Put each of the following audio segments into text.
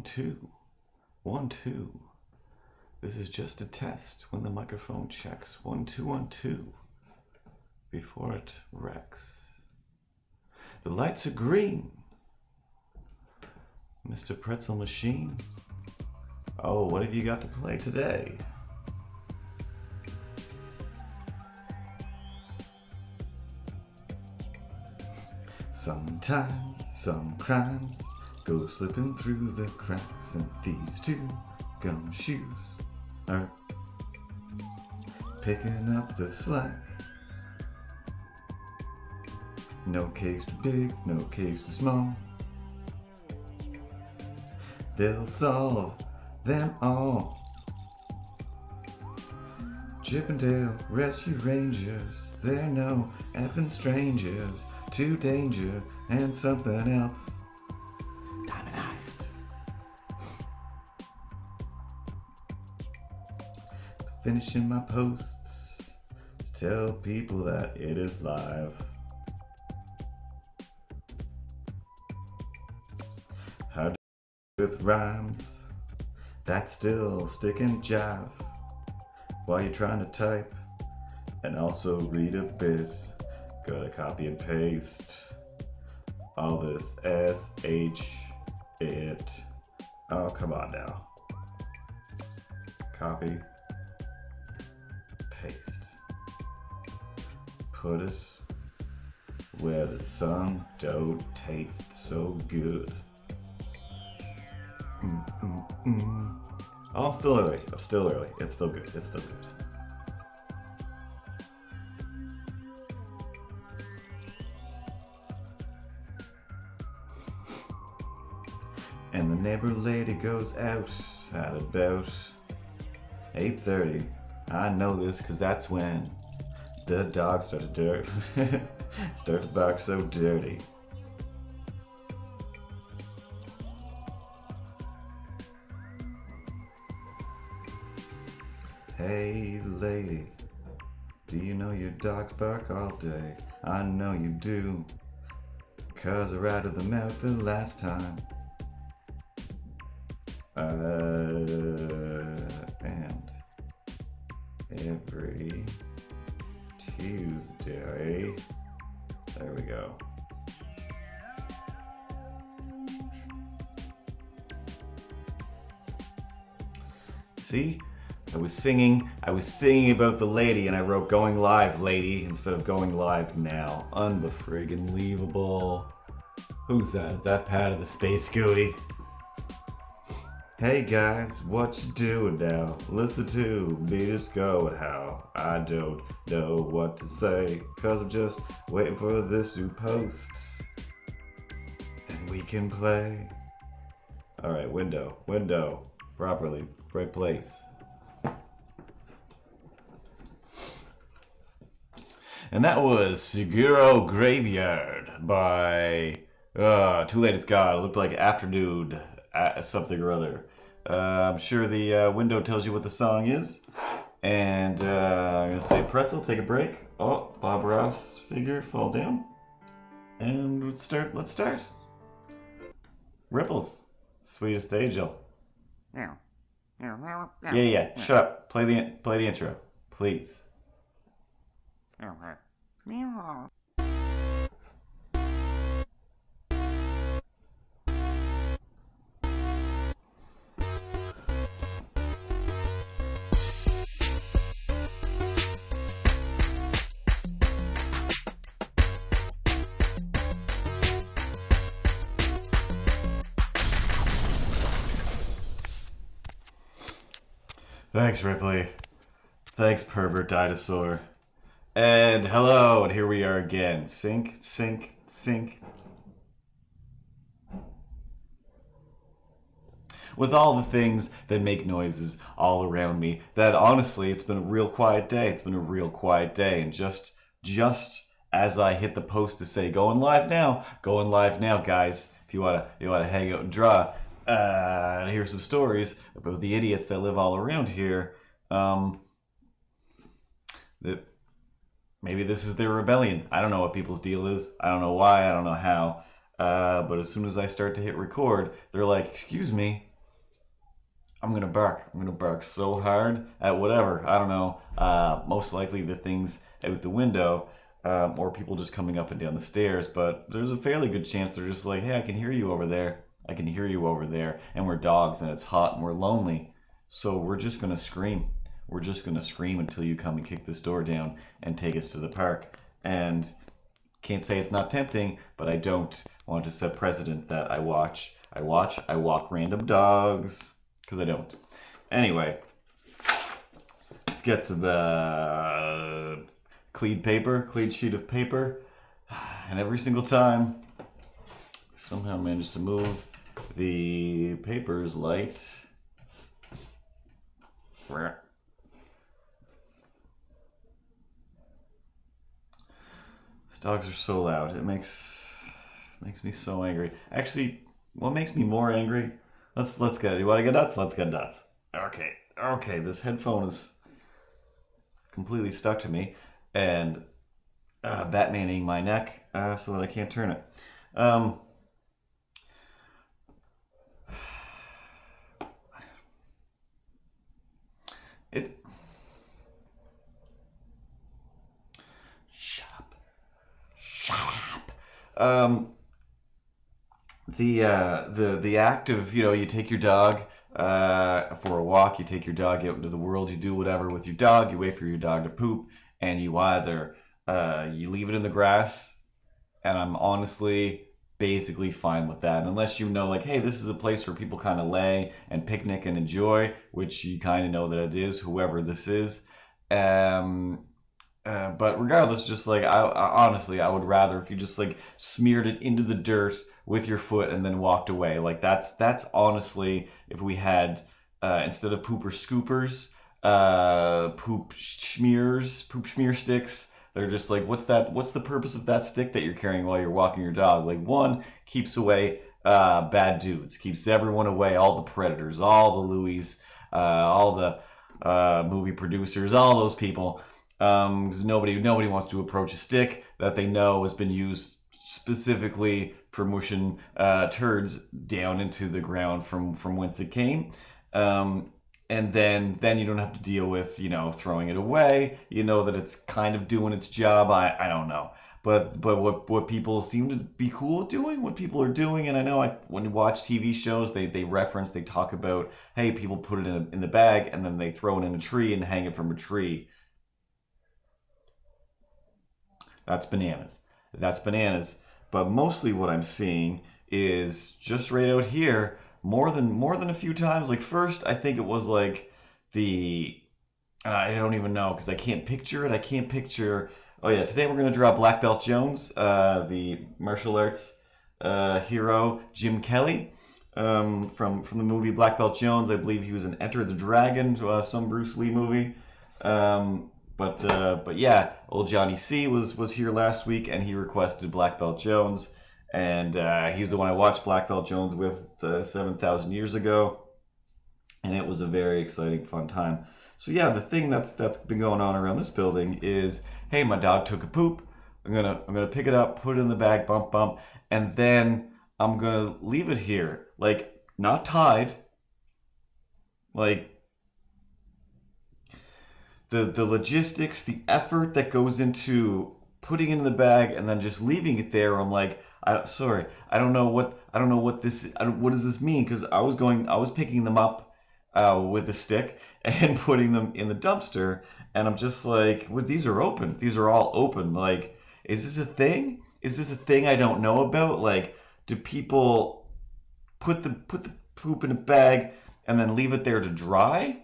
2. 1, 2. This is just a test when the microphone checks. 1, 2, 1, 2. Before it wrecks. The lights are green. Mr. Pretzel Machine. Oh, what have you got to play today? Sometimes some crimes go slipping through the cracks, and these two gumshoes are picking up the slack. No case too big, no case too small. They'll solve them all. Chippendale Rescue Rangers, they're no effing strangers to danger and something else. Diamondized. Finishing my posts to tell people that it is live. How to with rhymes that still stick and jive while you're trying to type and also read a bit. Gotta copy and paste all this SH it. Oh, come on now. Copy, paste. Put it where the sun don't taste so good. Oh, I'm still early. It's still good. It's still good. And the neighbor lady goes out at about 8:30. I know this because that's when the dogs start to bark so dirty. Hey lady, do you know your dogs bark all day? I know you do, 'cause they're out of the mouth the last time. And every Tuesday, there we go. See? I was singing about the lady and I wrote going live lady instead of going live now. Unbefriggin-leavable. Who's that? That Pat of the Space Goody. Hey guys, what you doing now? Listen to me just go and how I don't know what to say, 'cause I'm just waiting for this to post. Then we can play. Alright, window, properly, right place. And that was Seguro Graveyard by Too Late It's God. It looked like Afternoon something or other. I'm sure the window tells you what the song is. And I'm going to say Pretzel, take a break. Oh, Bob Ross figure, fall down. And let's start. Ripples, sweetest angel. Yeah, shut up. Play the intro, please. Thanks, Ripley. Thanks, pervert dinosaur. And hello, and here we are again. Sync. With all the things that make noises all around me, that honestly, it's been a real quiet day. And just as I hit the post to say, going live now, guys. If you wanna hang out and draw, here's some stories about the idiots that live all around here. That maybe this is their rebellion. I don't know what people's deal is. I don't know why. I don't know how. But as soon as I start to hit record, they're like, "Excuse me, I'm gonna bark. I'm gonna bark so hard at whatever. I don't know. Most likely the things out the window, or people just coming up and down the stairs. But there's a fairly good chance they're just like, hey, I can hear you over there. I can hear you over there. And we're dogs and it's hot and we're lonely. So we're just gonna scream. We're just gonna scream until you come and kick this door down and take us to the park. And can't say it's not tempting, but I don't want to set precedent that I walk random dogs. Because I don't. Anyway, let's get some clean sheet of paper. And every single time, somehow manage to move the paper's light. These dogs are so loud. It makes me so angry. Actually, what makes me more angry? Let's get. You want to get nuts? Let's get nuts. Okay. This headphone is completely stuck to me, and Batmaning my neck so that I can't turn it. It. Shut up. Shut up. The act of, you take your dog for a walk, you take your dog out into the world, you do whatever with your dog, you wait for your dog to poop, and you either you leave it in the grass, and I'm honestly basically fine with that, unless you know, like, hey, this is a place where people kind of lay and picnic and enjoy, which you kind of know that it is, whoever this is. But regardless, just like I honestly, I would rather if you just like smeared it into the dirt with your foot and then walked away. Like that's honestly, if we had instead of pooper scoopers, poop smear sticks. They're just like, what's the purpose of that stick that you're carrying while you're walking your dog? Like, one, keeps away bad dudes, keeps everyone away, all the predators, all the Louis, all the movie producers, all those people. Because nobody wants to approach a stick that they know has been used specifically for mushing turds down into the ground from whence it came. And then you don't have to deal with, throwing it away. You know that it's kind of doing its job. I don't know. But what people seem to be cool at doing, what people are doing, and I know when you watch TV shows, they talk about, hey, people put it in the bag and then they throw it in a tree and hang it from a tree. That's bananas. But mostly what I'm seeing is just right out here, more than a few times. Like first, I think it was like I don't even know because I can't picture it. Oh yeah, today we're gonna draw Black Belt Jones, the martial arts hero Jim Kelly, from the movie Black Belt Jones. I believe he was in Enter the Dragon, some Bruce Lee movie. But yeah, old Johnny C was here last week, and he requested Black Belt Jones, and he's the one I watched Black Belt Jones with 7,000 years ago, and it was a very exciting, fun time. So yeah, the thing that's been going on around this building is, hey, my dog took a poop. I'm gonna pick it up, put it in the bag, bump, and then I'm gonna leave it here, like not tied, like. The logistics, the effort that goes into putting it in the bag and then just leaving it there. I'm like, I don't know what what does this mean? Because I was picking them up with a stick and putting them in the dumpster, and I'm just like, well, these are open. These are all open. Like, is this a thing? Is this a thing I don't know about? Like, do people put the poop in a bag and then leave it there to dry?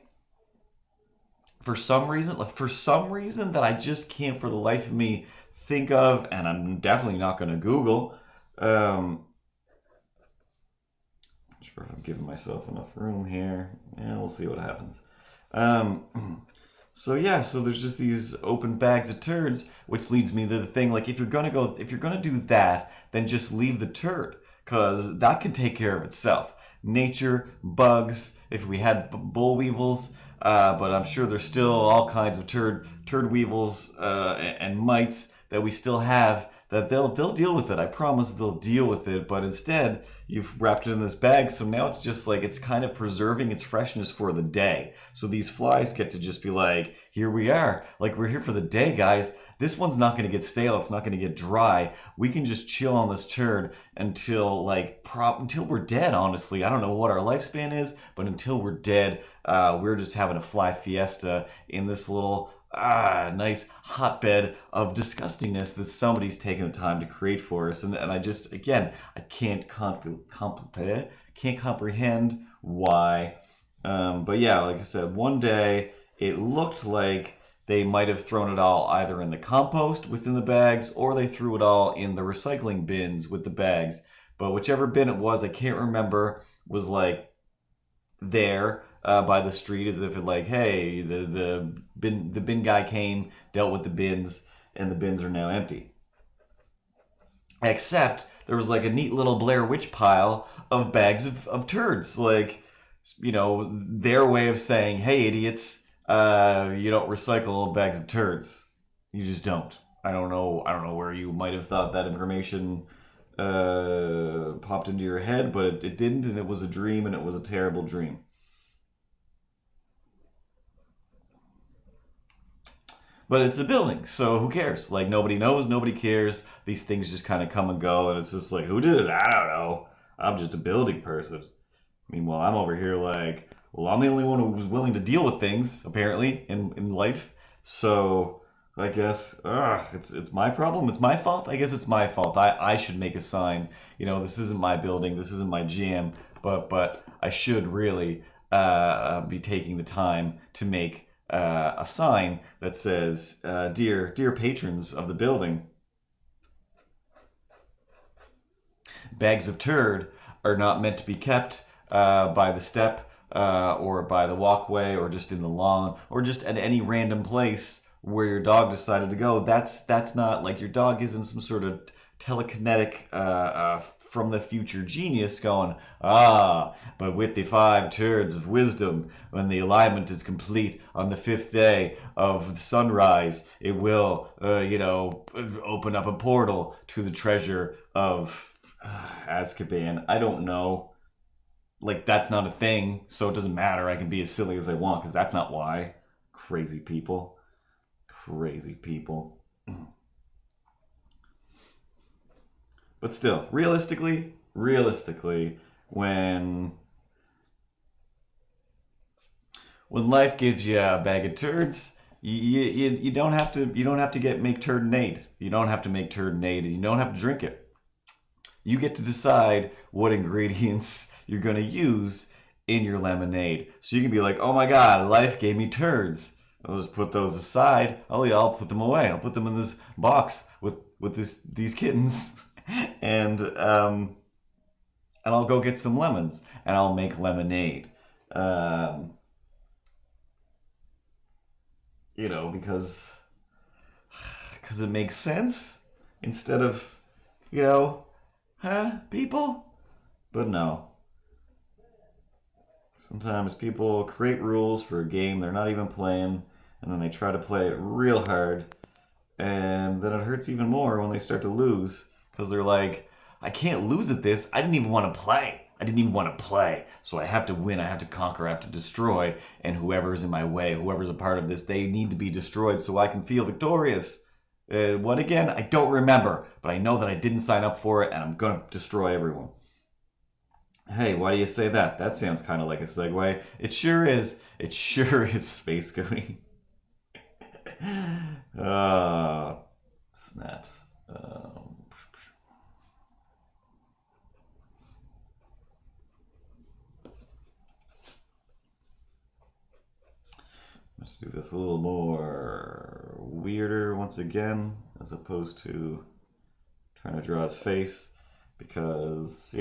For some reason that I just can't for the life of me think of, and I'm definitely not going to Google. Not sure if I'm giving myself enough room here. Yeah, we'll see what happens. So there's just these open bags of turds, which leads me to the thing, like if you're gonna do that, then just leave the turd, because that can take care of itself. Nature, bugs, if we had boll weevils, but I'm sure there's still all kinds of turd weevils and mites that we still have that they'll deal with it. I promise they'll deal with it. But instead, you've wrapped it in this bag, so now it's just like it's kind of preserving its freshness for the day. So these flies get to just be like, here we are, like we're here for the day, guys. This one's not going to get stale. It's not going to get dry. We can just chill on this turd until until we're dead. Honestly, I don't know what our lifespan is, but until we're dead, we're just having a fly fiesta in this little nice hotbed of disgustingness that somebody's taken the time to create for us. And I just, again, I can't comprehend why. But yeah, like I said, one day it looked like they might have thrown it all either in the compost within the bags or they threw it all in the recycling bins with the bags. But whichever bin it was, I can't remember, was like there by the street, as if it like, hey, the bin guy came, dealt with the bins, and the bins are now empty. Except there was like a neat little Blair Witch pile of bags of turds, like, you know, their way of saying, hey, idiots, you don't recycle bags of turds. You just don't. I don't know where you might have thought that information popped into your head, but it didn't, and it was a dream, and it was a terrible dream. But it's a building, so who cares? Like, nobody knows, nobody cares. These things just kind of come and go, and it's just like, who did it? I don't know. I'm just a building person. Meanwhile, I'm over here like, well, I'm the only one who was willing to deal with things, apparently, in life. So, I guess, it's my problem. It's my fault. I guess it's my fault. I should make a sign. You know, this isn't my building. This isn't my jam. But I should really be taking the time to make a sign that says, dear patrons of the building, bags of turd are not meant to be kept by the step or by the walkway or just in the lawn or just at any random place where your dog decided to go. That's not like your dog isn't some sort of telekinetic from the future genius going, but with the 5 turds of wisdom, when the alignment is complete on the 5th day of sunrise, it will, open up a portal to the treasure of Azkaban. I don't know. Like, that's not a thing, so it doesn't matter. I can be as silly as I want, because that's not why. Crazy people. Crazy people. But still, realistically, when life gives you a bag of turds, you don't have to make turdinade. You don't have to make turdinade, and you don't have to drink it. You get to decide what ingredients you're going to use in your lemonade. So you can be like, oh my god, life gave me turds. I'll just put those aside. I'll put them away. I'll put them in this box with these kittens. And I'll go get some lemons and I'll make lemonade. Because it makes sense instead of, people? But no. Sometimes people create rules for a game they're not even playing, and then they try to play it real hard, and then it hurts even more when they start to lose, because they're like, I can't lose at this. I didn't even want to play. So I have to win, I have to conquer, I have to destroy, and whoever's in my way, whoever's a part of this, they need to be destroyed so I can feel victorious. What again? I don't remember, but I know that I didn't sign up for it, and I'm going to destroy everyone. Hey, why do you say that? That sounds kind of like a segue. It sure is. It sure is, Space Goody. Snaps. Let's do this a little more weirder once again, as opposed to trying to draw his face, because,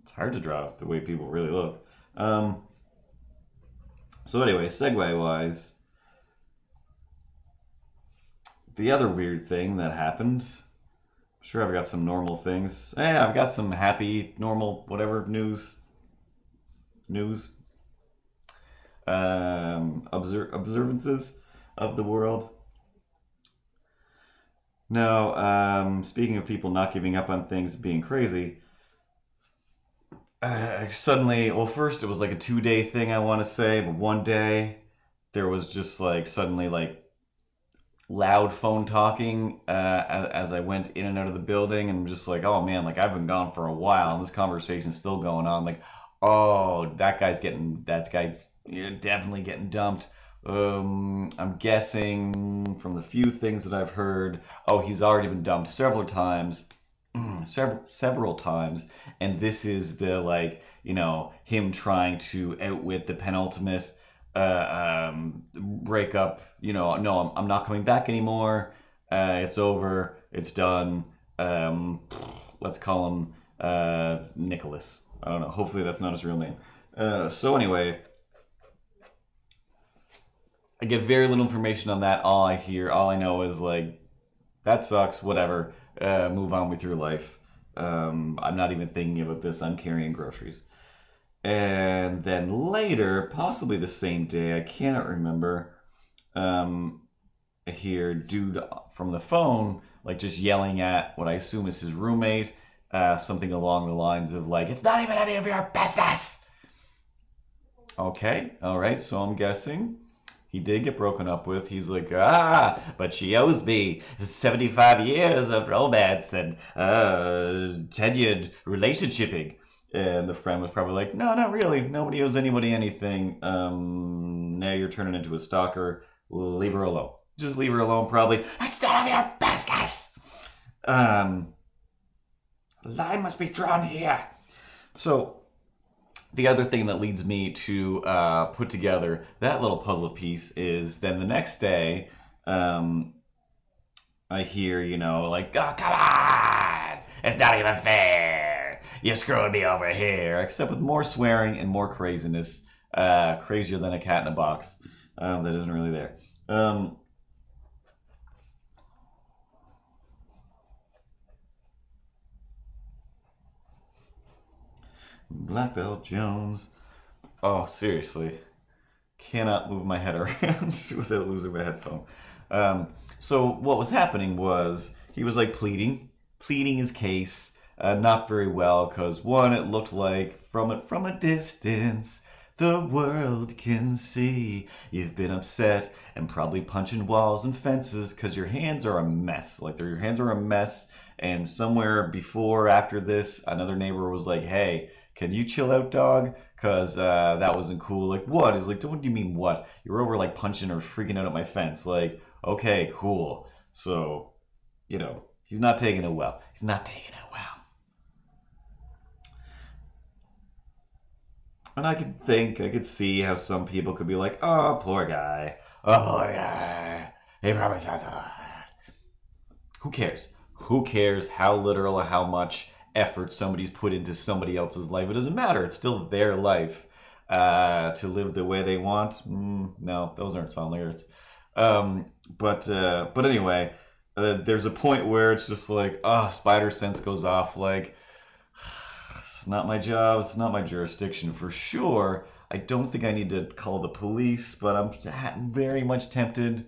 it's hard to draw the way people really look. So anyway, segue-wise, the other weird thing that happened, I'm sure I've got some normal things. I've got some happy, normal, whatever, news. Observances of the world. No, speaking of people not giving up on things being crazy, suddenly, well, first it was like a 2 day thing, I want to say, but one day there was just like suddenly like loud phone talking as I went in and out of the building, and I'm just like, oh man, like I've been gone for a while, and this conversation's still going on. Like, oh, that guy's definitely getting dumped. I'm guessing from the few things that I've heard, oh, he's already been dumped several times, several times, and this is the like him trying to outwit the penultimate breakup. No, I'm not coming back anymore. It's over. It's done. Let's call him Nicholas. I don't know. Hopefully that's not his real name. So anyway, I get very little information on that. All I know is like that sucks. Whatever. Move on with your life. I'm not even thinking about this. I'm carrying groceries. And then later, possibly the same day, I cannot remember, I hear dude from the phone, like just yelling at what I assume is his roommate, something along the lines of like, it's not even any of your business. Okay, all right, so I'm guessing he did get broken up with. He's like, but she owes me 75 years of romance and tenured relationshiping. And the friend was probably like, no, not really. Nobody owes anybody anything. Now you're turning into a stalker. Leave her alone. Just leave her alone, probably. It's none of your business. Line must be drawn here. So, the other thing that leads me to put together that little puzzle piece is then the next day, I hear, like, oh, come on! It's not even fair! You screwed me over here, except with more swearing and more craziness, crazier than a cat in a box. That isn't really there. Black Belt Jones. Oh, seriously, cannot move my head around without losing my headphone. So what was happening was he was like pleading his case. Not very well, because one, it looked like from a distance, the world can see you've been upset and probably punching walls and fences because your hands are a mess. Like your hands are a mess. And somewhere before, or after this, another neighbor was like, "Hey, can you chill out, dog? Cause that wasn't cool." Like, what? He's like, "What do you mean, what? You were over like punching or freaking out at my fence." Like, okay, cool. So, he's not taking it well. He's not taking it well. And I could see how some people could be like, oh, poor guy. Oh, poor guy. He probably thought that. Who cares? Who cares how literal or how much effort somebody's put into somebody else's life? It doesn't matter. It's still their life to live the way they want. No, those aren't song lyrics. But anyway, there's a point where it's just like, spider sense goes off. Like, it's not my job. It's not my jurisdiction for sure. I don't think I need to call the police, but I'm very tempted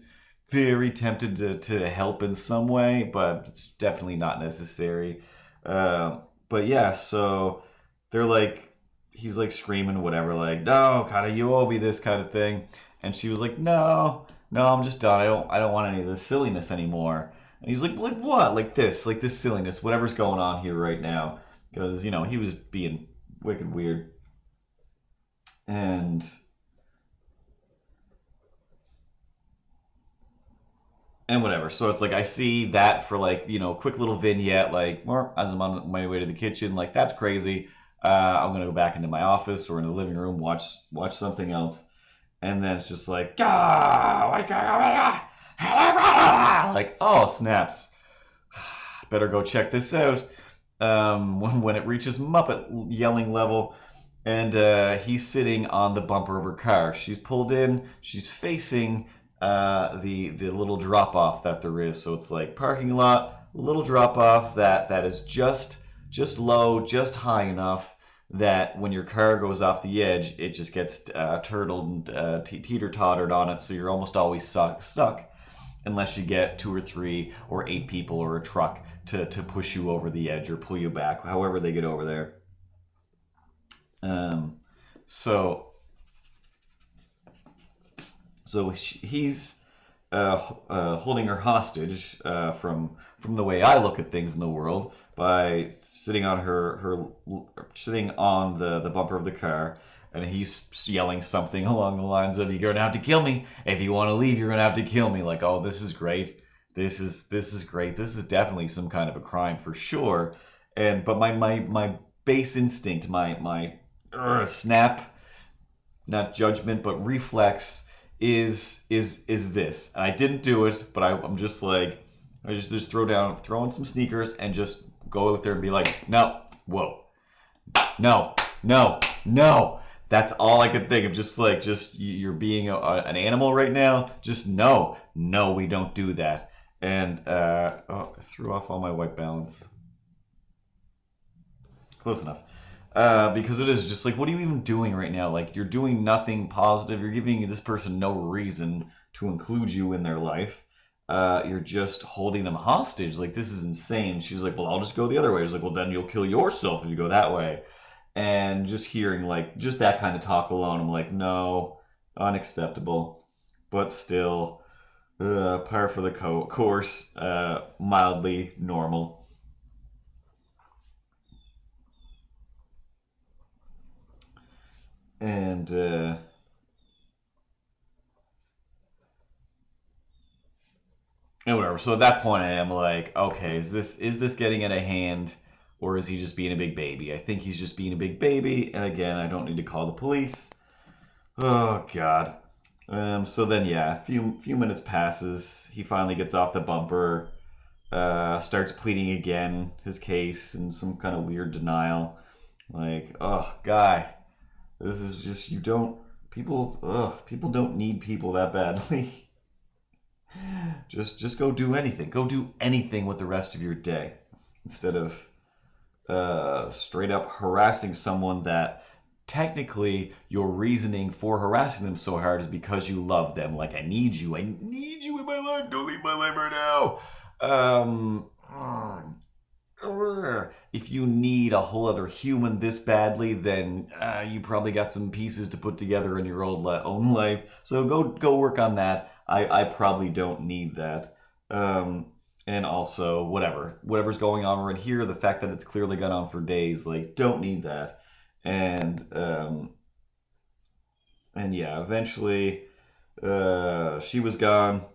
to help in some way, but it's definitely not necessary. But yeah, so they're like, he's like screaming whatever, like, no, kind of, you owe me this kind of thing. And she was like, no, I'm just done. I don't want any of this silliness anymore. And he's like what? Like this silliness, whatever's going on here right now. Because, he was being wicked weird. And whatever. So it's like I see that for like, quick little vignette, like, well, as I'm on my way to the kitchen, like, that's crazy. I'm gonna go back into my office or in the living room, watch something else. And then it's just like, like, oh, snaps. Better go check this out. When it reaches Muppet yelling level, and he's sitting on the bumper of her car. She's pulled in. She's facing the little drop off that there is. So it's like parking lot, little drop off that is just low, just high enough that when your car goes off the edge, it just gets turtled and teeter tottered on it. So you're almost always stuck. unless you get 2 or 3 or 8 people or a truck to push you over the edge or pull you back, however they get over there. So he's holding her hostage from the way I look at things in the world by sitting on sitting on the bumper of the car, and he's yelling something along the lines of, "You're gonna have to kill me if you want to leave. You're gonna have to kill me." Like, oh, this is great. This is great. This is definitely some kind of a crime for sure. But my base instinct, my snap, not judgment, but reflex is this. And I didn't do it, but I'm just like, I just throw in some sneakers and just go out there and be like, no, whoa, no, no, no. That's all I could think of. Just you're being an animal right now. Just no, we don't do that. And I threw off all my white balance. Close enough. Because it is just like, what are you even doing right now? Like, you're doing nothing positive. You're giving this person no reason to include you in their life. You're just holding them hostage. Like, this is insane. She's like, well, I'll just go the other way. She's like, well, then you'll kill yourself if you go that way. And just hearing, like, just that kind of talk alone, I'm like, no, unacceptable. But still, par for the course, mildly normal. And whatever. So at that point, I am like, okay, is this getting out of hand, or is he just being a big baby? I think he's just being a big baby. And again, I don't need to call the police. Oh God. So then, yeah, a few minutes passes. He finally gets off the bumper, starts pleading again his case in some kind of weird denial. Like, oh, guy, this is just, people don't need people that badly. Just go do anything. Go do anything with the rest of your day instead of straight up harassing someone that technically your reasoning for harassing them so hard is because you love them. Like, I need you in my life. Don't leave my life right now. If you need a whole other human this badly, then you probably got some pieces to put together in your own life. So go work on that. I probably don't need that. And also, whatever's going on right here, the fact that it's clearly gone on for days, like, don't need that. And yeah, eventually, she was gone,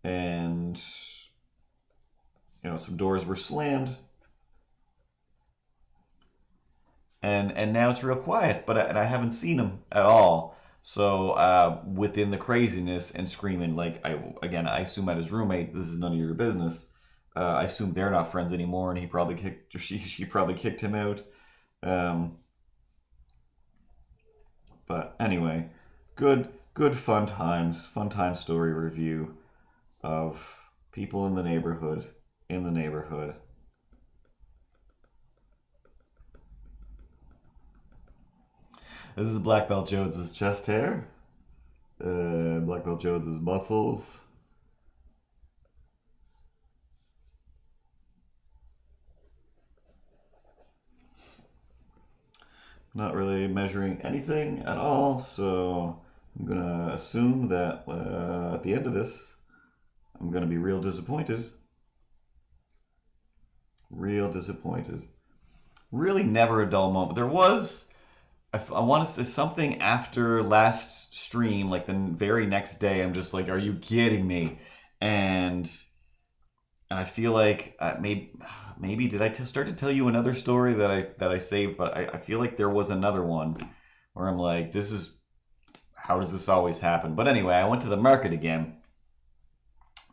and some doors were slammed, and now it's real quiet. But I haven't seen him at all. So within the craziness and screaming, like, I assume at his roommate, this is none of your business. I assume they're not friends anymore, and she probably kicked him out. But anyway, good fun time story review of people in the neighborhood. This is Black Belt Jones's chest hair. Black Belt Jones's muscles. Not really measuring anything at all, so I'm gonna assume that at the end of this, I'm gonna be real disappointed. Really never a dull moment. There was, I want to say, something after last stream, like the very next day, I'm just like, are you kidding me? And I feel like maybe did I start to tell you another story that I saved, but I feel like there was another one where I'm like, how does this always happen? But anyway, I went to the market again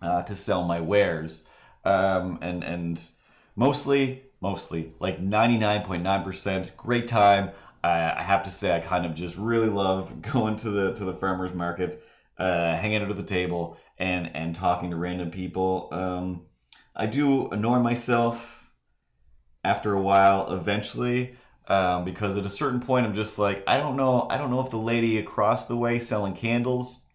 to sell my wares, and mostly like 99.9% great time. I have to say, I kind of just really love going to the farmer's market, hanging out at the table and talking to random people. I do annoy myself after a while eventually, because at a certain point I'm just like, I don't know if the lady across the way selling candles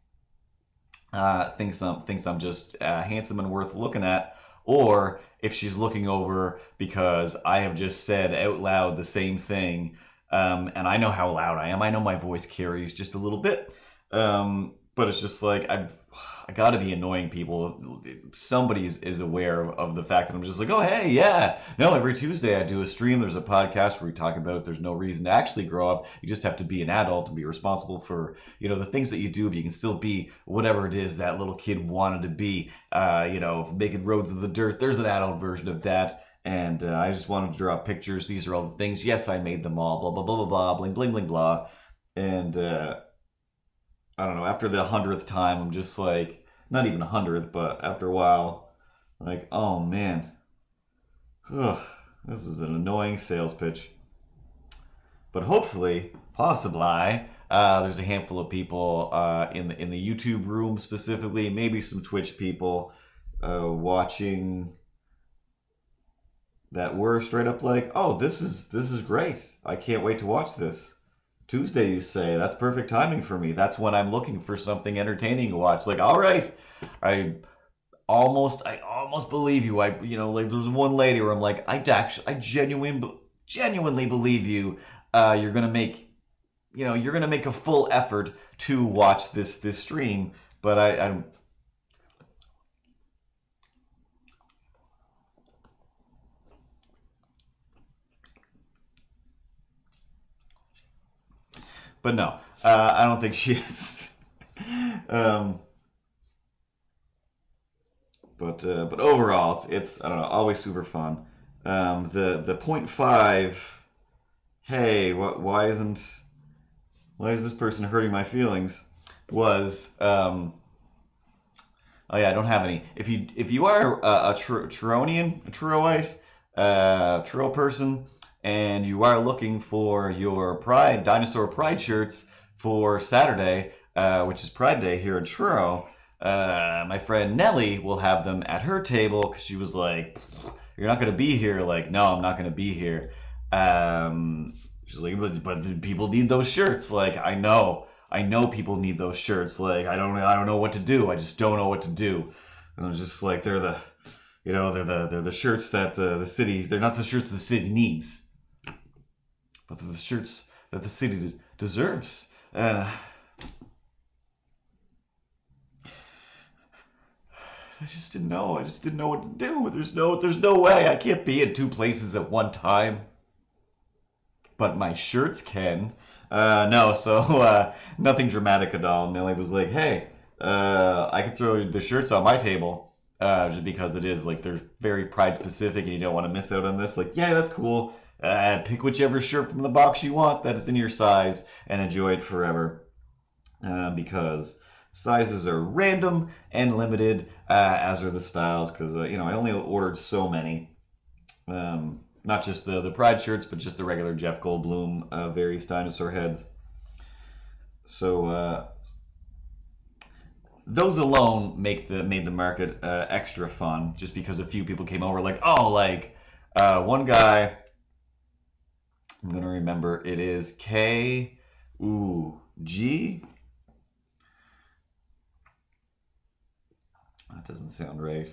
thinks I'm just handsome and worth looking at, or if she's looking over because I have just said out loud the same thing, and I know how loud I am. I know my voice carries just a little bit, but it's just like I got to be annoying people. Somebody is aware of the fact that I'm just like, oh hey, yeah, no. Every Tuesday I do a stream. There's a podcast where we talk about there's no reason to actually grow up. You just have to be an adult and be responsible for the things that you do. But you can still be whatever it is that little kid wanted to be. Making roads of the dirt. There's an adult version of that. And I just wanted to draw pictures. These are all the things. Yes, I made them all. Blah blah blah blah blah. Bling bling bling blah. And I don't know. After the 100th time, I'm just like. Not even 100th, but after a while, like, oh man, ugh, this is an annoying sales pitch. But hopefully, possibly, there's a handful of people in the YouTube room specifically, maybe some Twitch people watching that were straight up like, oh, this is great. I can't wait to watch this. Tuesday, you say? That's perfect timing for me. That's when I'm looking for something entertaining to watch. Like, all right, I almost believe you. Like there's one lady where I'm like, I genuinely believe you. You're gonna make a full effort to watch this stream, but I But no, I don't think she is. But overall, it's I don't know, always super fun. The point five. Hey, why is this person hurting my feelings? Was oh yeah, I don't have any. If you are a Tronian, a Truoite, Truro person, and you are looking for your Dinosaur Pride shirts for Saturday, which is Pride Day here in Truro, my friend Nellie will have them at her table because she was like, "You're not going to be here." Like, no, I'm not going to be here. She's like, but people need those shirts. Like, I know people need those shirts. Like, I don't know what to do. I just don't know what to do. And I was just like, they're the shirts that the city. They're not the shirts the city needs, but they're the shirts that the city deserves. And I just didn't know. I just didn't know what to do. There's no way. I can't be in two places at one time. But my shirts can. No, so nothing dramatic at all. Nelly was like, hey, I could throw the shirts on my table. Just because it is, like, they're very pride specific and you don't want to miss out on this. Like, yeah, that's cool. Pick whichever shirt from the box you want that is in your size and enjoy it forever. Because sizes are random and limited, as are the styles. Because, I only ordered so many. Not just the Pride shirts, but just the regular Jeff Goldblum various dinosaur heads. So those alone made the market extra fun, just because a few people came over. Like, oh, like one guy, I'm gonna remember. It is G. That doesn't sound right.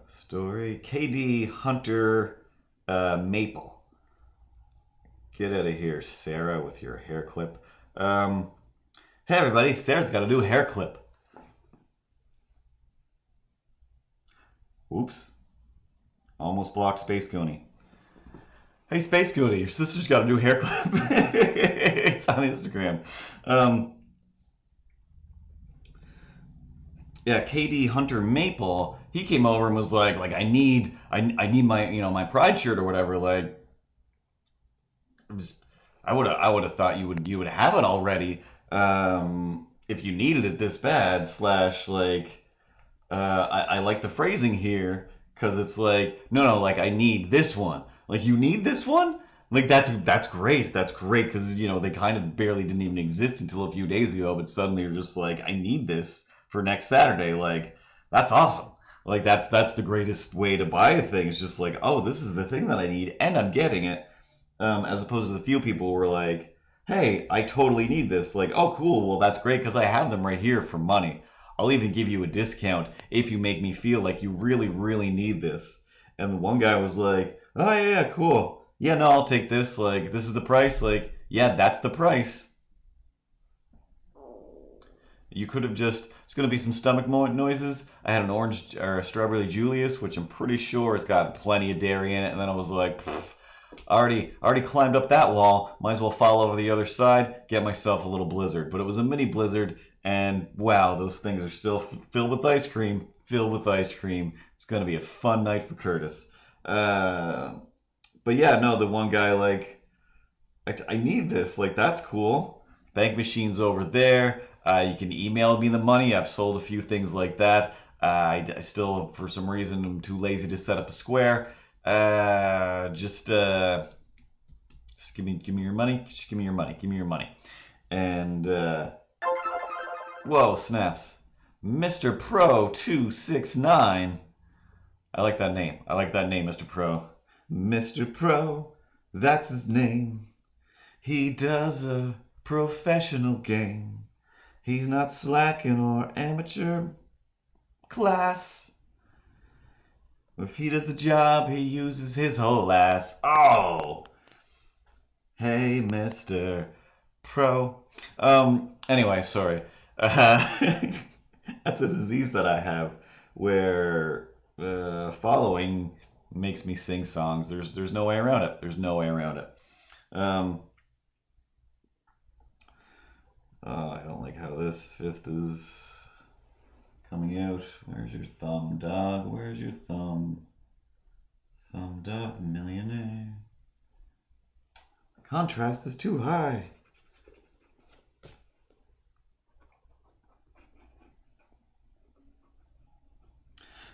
Story. KD Hunter Maple. Get out of here, Sarah, with your hair clip. Hey, everybody. Sarah's got a new hair clip. Oops. Almost blocked Space Goonie. Hey, Space Goonie, your sister's got a new hair clip. It's on Instagram. Yeah, KD Hunter Maple, he came over and was like I need my my Pride shirt or whatever. Like, I would have thought you would have it already if you needed it this bad. Slash, like, I like the phrasing here because it's like no, like, I need this one. Like, you need this one. Like, that's great. That's great because they kind of barely didn't even exist until a few days ago, but suddenly you're just like, I need this for next Saturday. Like, that's awesome. Like, that's the greatest way to buy a thing. It's just like, oh, this is the thing that I need and I'm getting it. as opposed to the few people who were like, hey, I totally need this. Like, oh, cool. Well, that's great because I have them right here for money. I'll even give you a discount if you make me feel like you really, really need this. And the one guy was like, oh, yeah, cool. Yeah, no, I'll take this. Like, this is the price. Like, yeah, that's the price. You could have just, it's going to be some stomach noises. I had an orange or a strawberry Julius, which I'm pretty sure has got plenty of dairy in it. And then I was like, already climbed up that wall. Might as well fall over the other side, get myself a little blizzard. But it was a mini blizzard. And wow, those things are still filled with ice cream. Filled with ice cream. It's going to be a fun night for Curtis. But yeah, no, the one guy, like, I need this. Like, that's cool. Bank machine's over there. You can email me the money. I've sold a few things like that. I still, for some reason, am too lazy to set up a Square. Just give me your money. Just give me your money. Give me your money. And whoa, snaps! Mr. Pro 269. I like that name. I like that name, Mr. Pro. Mr. Pro, that's his name. He does a professional game. He's not slacking or amateur class. If he does a job, he uses his whole ass. Oh! Hey, Mr. Pro. Anyway, sorry. That's a disease that I have where following makes me sing songs. There's no way around it. There's no way around it. I don't like how this fist is coming out. Where's your thumb, dog? Where's your thumb? Thumb dog millionaire. The contrast is too high.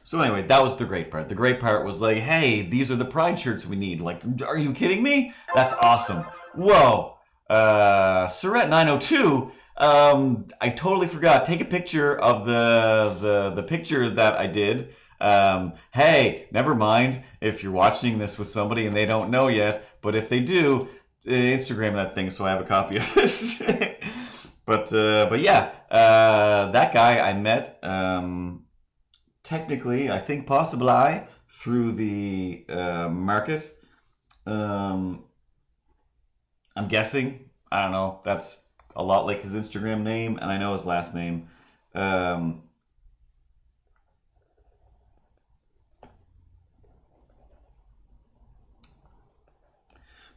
So anyway, that was the great part. The great part was like, hey, these are the Pride shirts we need. Like, are you kidding me? That's awesome. Whoa. Surrette 902. I totally forgot. Take a picture of the picture that I did. Hey, never mind if you're watching this with somebody and they don't know yet, but if they do, Instagram that thing so I have a copy of this. But yeah, that guy I met, technically, I think possibly through the market. I'm guessing. I don't know. That's a lot like his Instagram name, and I know his last name. But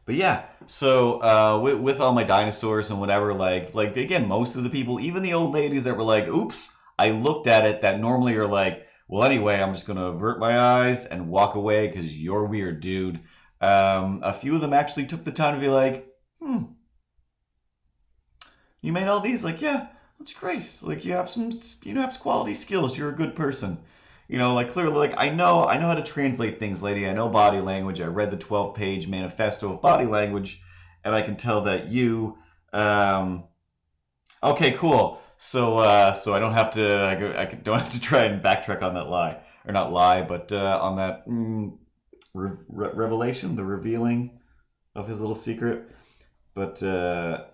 yeah, so with all my dinosaurs and whatever, like again, most of the people, even the old ladies that were like, "Oops," I looked at it. That normally are like, "Well, anyway, I'm just gonna avert my eyes and walk away because you're weird, dude." A few of them actually took the time to be like, you made all these? Like, yeah, that's great. Like, you have some quality skills. You're a good person. You know, like, clearly, like, I know how to translate things, lady. I know body language. I read the 12-page manifesto of body language, and I can tell that you, okay, cool. So I don't have to, don't have to try and backtrack on that lie. Or not lie, but on that revelation, the revealing of his little secret. But yeah,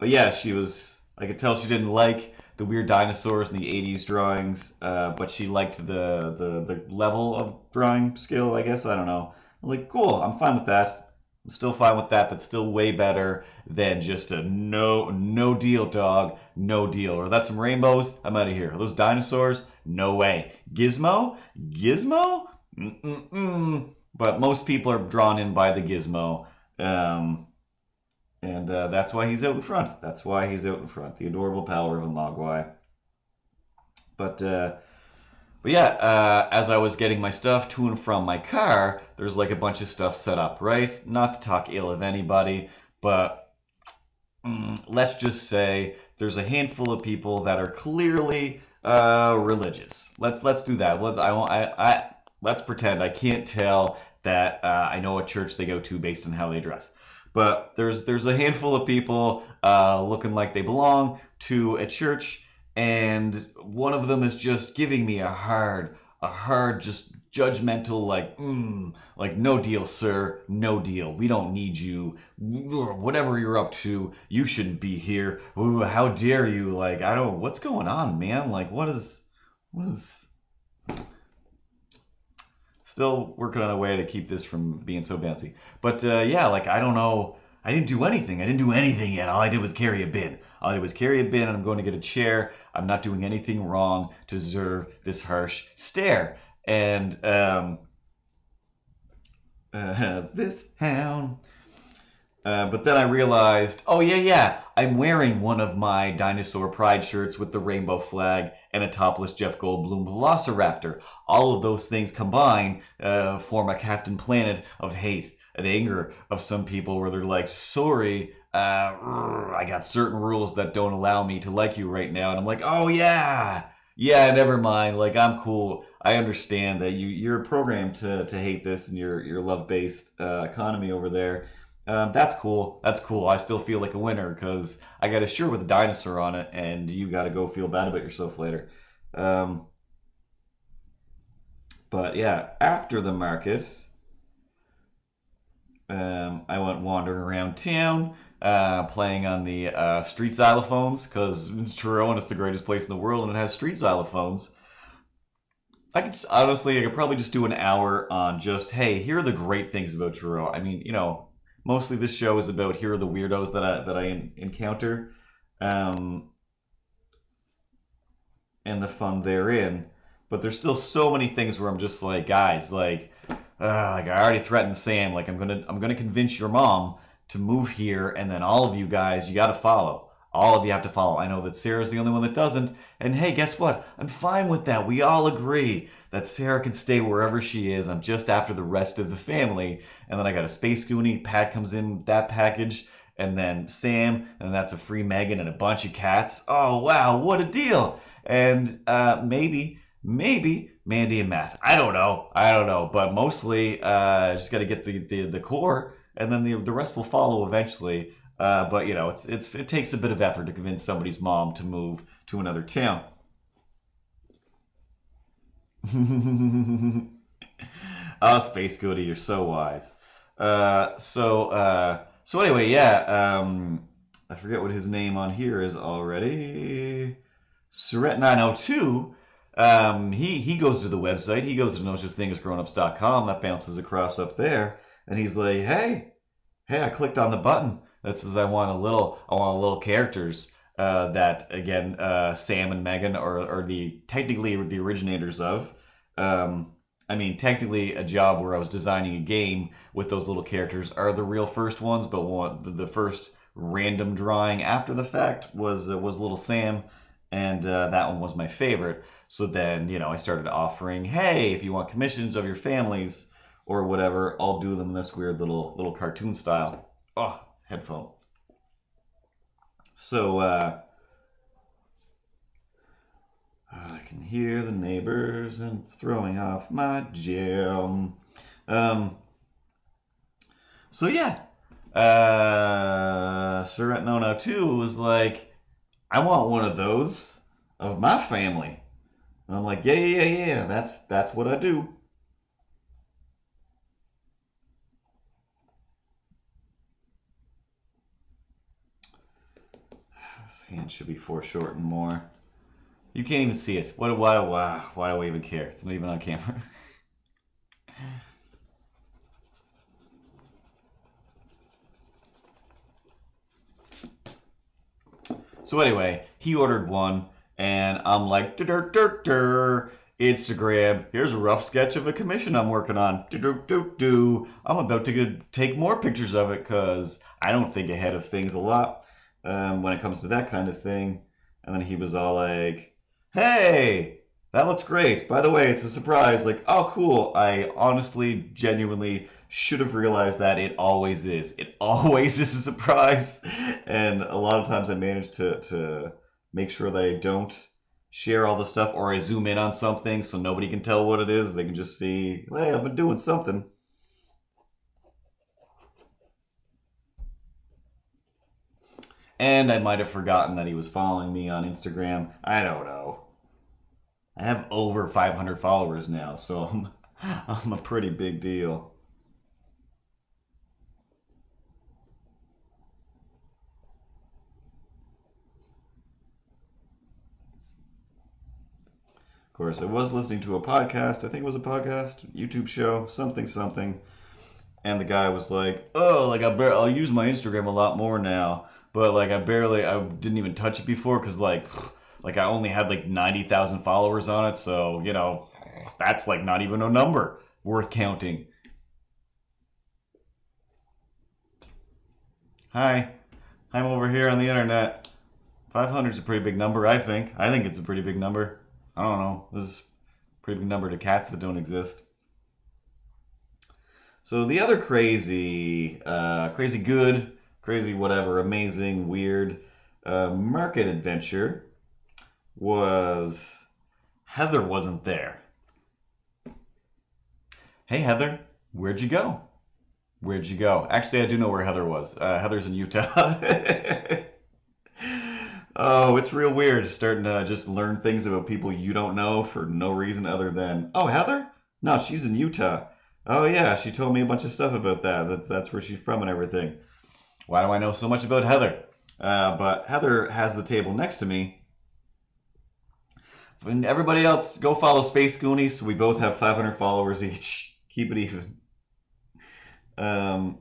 I could tell she didn't like the weird dinosaurs and the 80s drawings, but she liked the level of drawing skill, I guess. I don't know. I'm like, cool, I'm fine with that. I'm still fine with that. That's still way better than just a no deal, dog. No deal. Or that's some rainbows. I'm out of here. Are those dinosaurs? No way. Gizmo? Gizmo? But most people are drawn in by the gizmo. And that's why he's out in front. That's why he's out in front. The adorable power of a Mogwai. But yeah, as I was getting my stuff to and from my car, there's like a bunch of stuff set up, right? Not to talk ill of anybody, but let's just say there's a handful of people that are clearly religious. Let's do that. Let's pretend I can't tell that I know what church they go to based on how they dress. But there's a handful of people looking like they belong to a church, and one of them is just giving me a hard, just judgmental, like no deal, sir, no deal. We don't need you. Whatever you're up to, you shouldn't be here. Ooh, how dare you? Like, I don't. What's going on, man? Like, what is? Still working on a way to keep this from being so bouncy. But yeah, like I don't know. I didn't do anything. I didn't do anything yet. All I did was carry a bin. All I did was carry a bin, and I'm going to get a chair. I'm not doing anything wrong to deserve this harsh stare. And this town. But then I realized, oh yeah, I'm wearing one of my Dinosaur Pride shirts with the rainbow flag and a topless Jeff Goldblum Velociraptor. All of those things combined form a Captain Planet of hate and anger of some people where they're like, sorry, I got certain rules that don't allow me to like you right now. And I'm like, oh yeah, never mind. Like, I'm cool. I understand that you're programmed to hate this and your love-based economy over there. That's cool. That's cool. I still feel like a winner because I got a shirt with a dinosaur on it, and you got to go feel bad about yourself later. But yeah, after the market, I went wandering around town, playing on the street xylophones because it's Truro and it's the greatest place in the world, and it has street xylophones. I could probably just do an hour on just, hey, here are the great things about Truro. I mean, mostly this show is about here are the weirdos that I encounter, and the fun therein. But there's still so many things where I'm just like, guys, like I already threatened Sam. Like I'm gonna convince your mom to move here, and then all of you guys, you got to follow. All of you have to follow. I know that Sarah's the only one that doesn't. And hey, guess what? I'm fine with that. We all agree that Sarah can stay wherever she is. I'm just after the rest of the family. And then I got a Space Goonie. Pat comes in with that package. And then Sam. And that's a free Megan and a bunch of cats. Oh, wow. What a deal. And maybe Mandy and Matt. I don't know. But mostly just got to get the core. And then the rest will follow eventually. But it takes a bit of effort to convince somebody's mom to move to another town. Oh, Space Goody, you're so wise. So anyway, yeah. I forget what his name on here is already. Surret902. He goes to the website. He goes to no such thing as grownups.com. That bounces across up there, and he's like, hey, I clicked on the button that says I want little characters that again Sam and Megan are technically the originators of. I mean, technically a job where I was designing a game with those little characters are the real first ones, but the first random drawing after the fact was little Sam, and that one was my favorite. So then I started offering, hey, if you want commissions of your families or whatever, I'll do them in this weird little cartoon style. Oh. Headphone. So, I can hear the neighbors and it's throwing off my gym. So yeah, Surret902 was like, I want one of those of my family. And I'm like, yeah, that's what I do. Hand should be foreshortened more. You can't even see it. Why do we even care? It's not even on camera. So anyway, he ordered one, and I'm like, Instagram, here's a rough sketch of a commission I'm working on. I'm about to take more pictures of it because I don't think ahead of things a lot. When it comes to that kind of thing. And then he was all like, hey, that looks great. By the way, it's a surprise. Like, oh, cool. I honestly, genuinely should have realized that it always is. It always is a surprise. And a lot of times I manage to make sure that I don't share all the stuff, or I zoom in on something so nobody can tell what it is. They can just see, hey, I've been doing something. And I might have forgotten that he was following me on Instagram. I don't know. I have over 500 followers now, so I'm a pretty big deal. Of course, I was listening to a podcast. I think it was a podcast, YouTube show, something, something. And the guy was like, "Oh, like I'll use my Instagram a lot more now, but like I didn't even touch it before because like I only had like 90,000 followers on it, so that's like not even a number worth counting." Hi, I'm over here on the internet. 500 is a pretty big number, I think. I think it's a pretty big number. I don't know. This is a pretty big number to cats that don't exist. So the other crazy good, crazy whatever, amazing, weird market adventure was Heather wasn't there. Hey Heather, where'd you go? Where'd you go? Actually, I do know where Heather was. Heather's in Utah. Oh, it's real weird starting to just learn things about people you don't know for no reason other than, oh, Heather? No, she's in Utah. Oh, yeah, she told me a bunch of stuff about that. That's where she's from and everything. Why do I know so much about Heather? But Heather has the table next to me. And everybody else, go follow Space Goonies. So we both have 500 followers each. Keep it even. Um,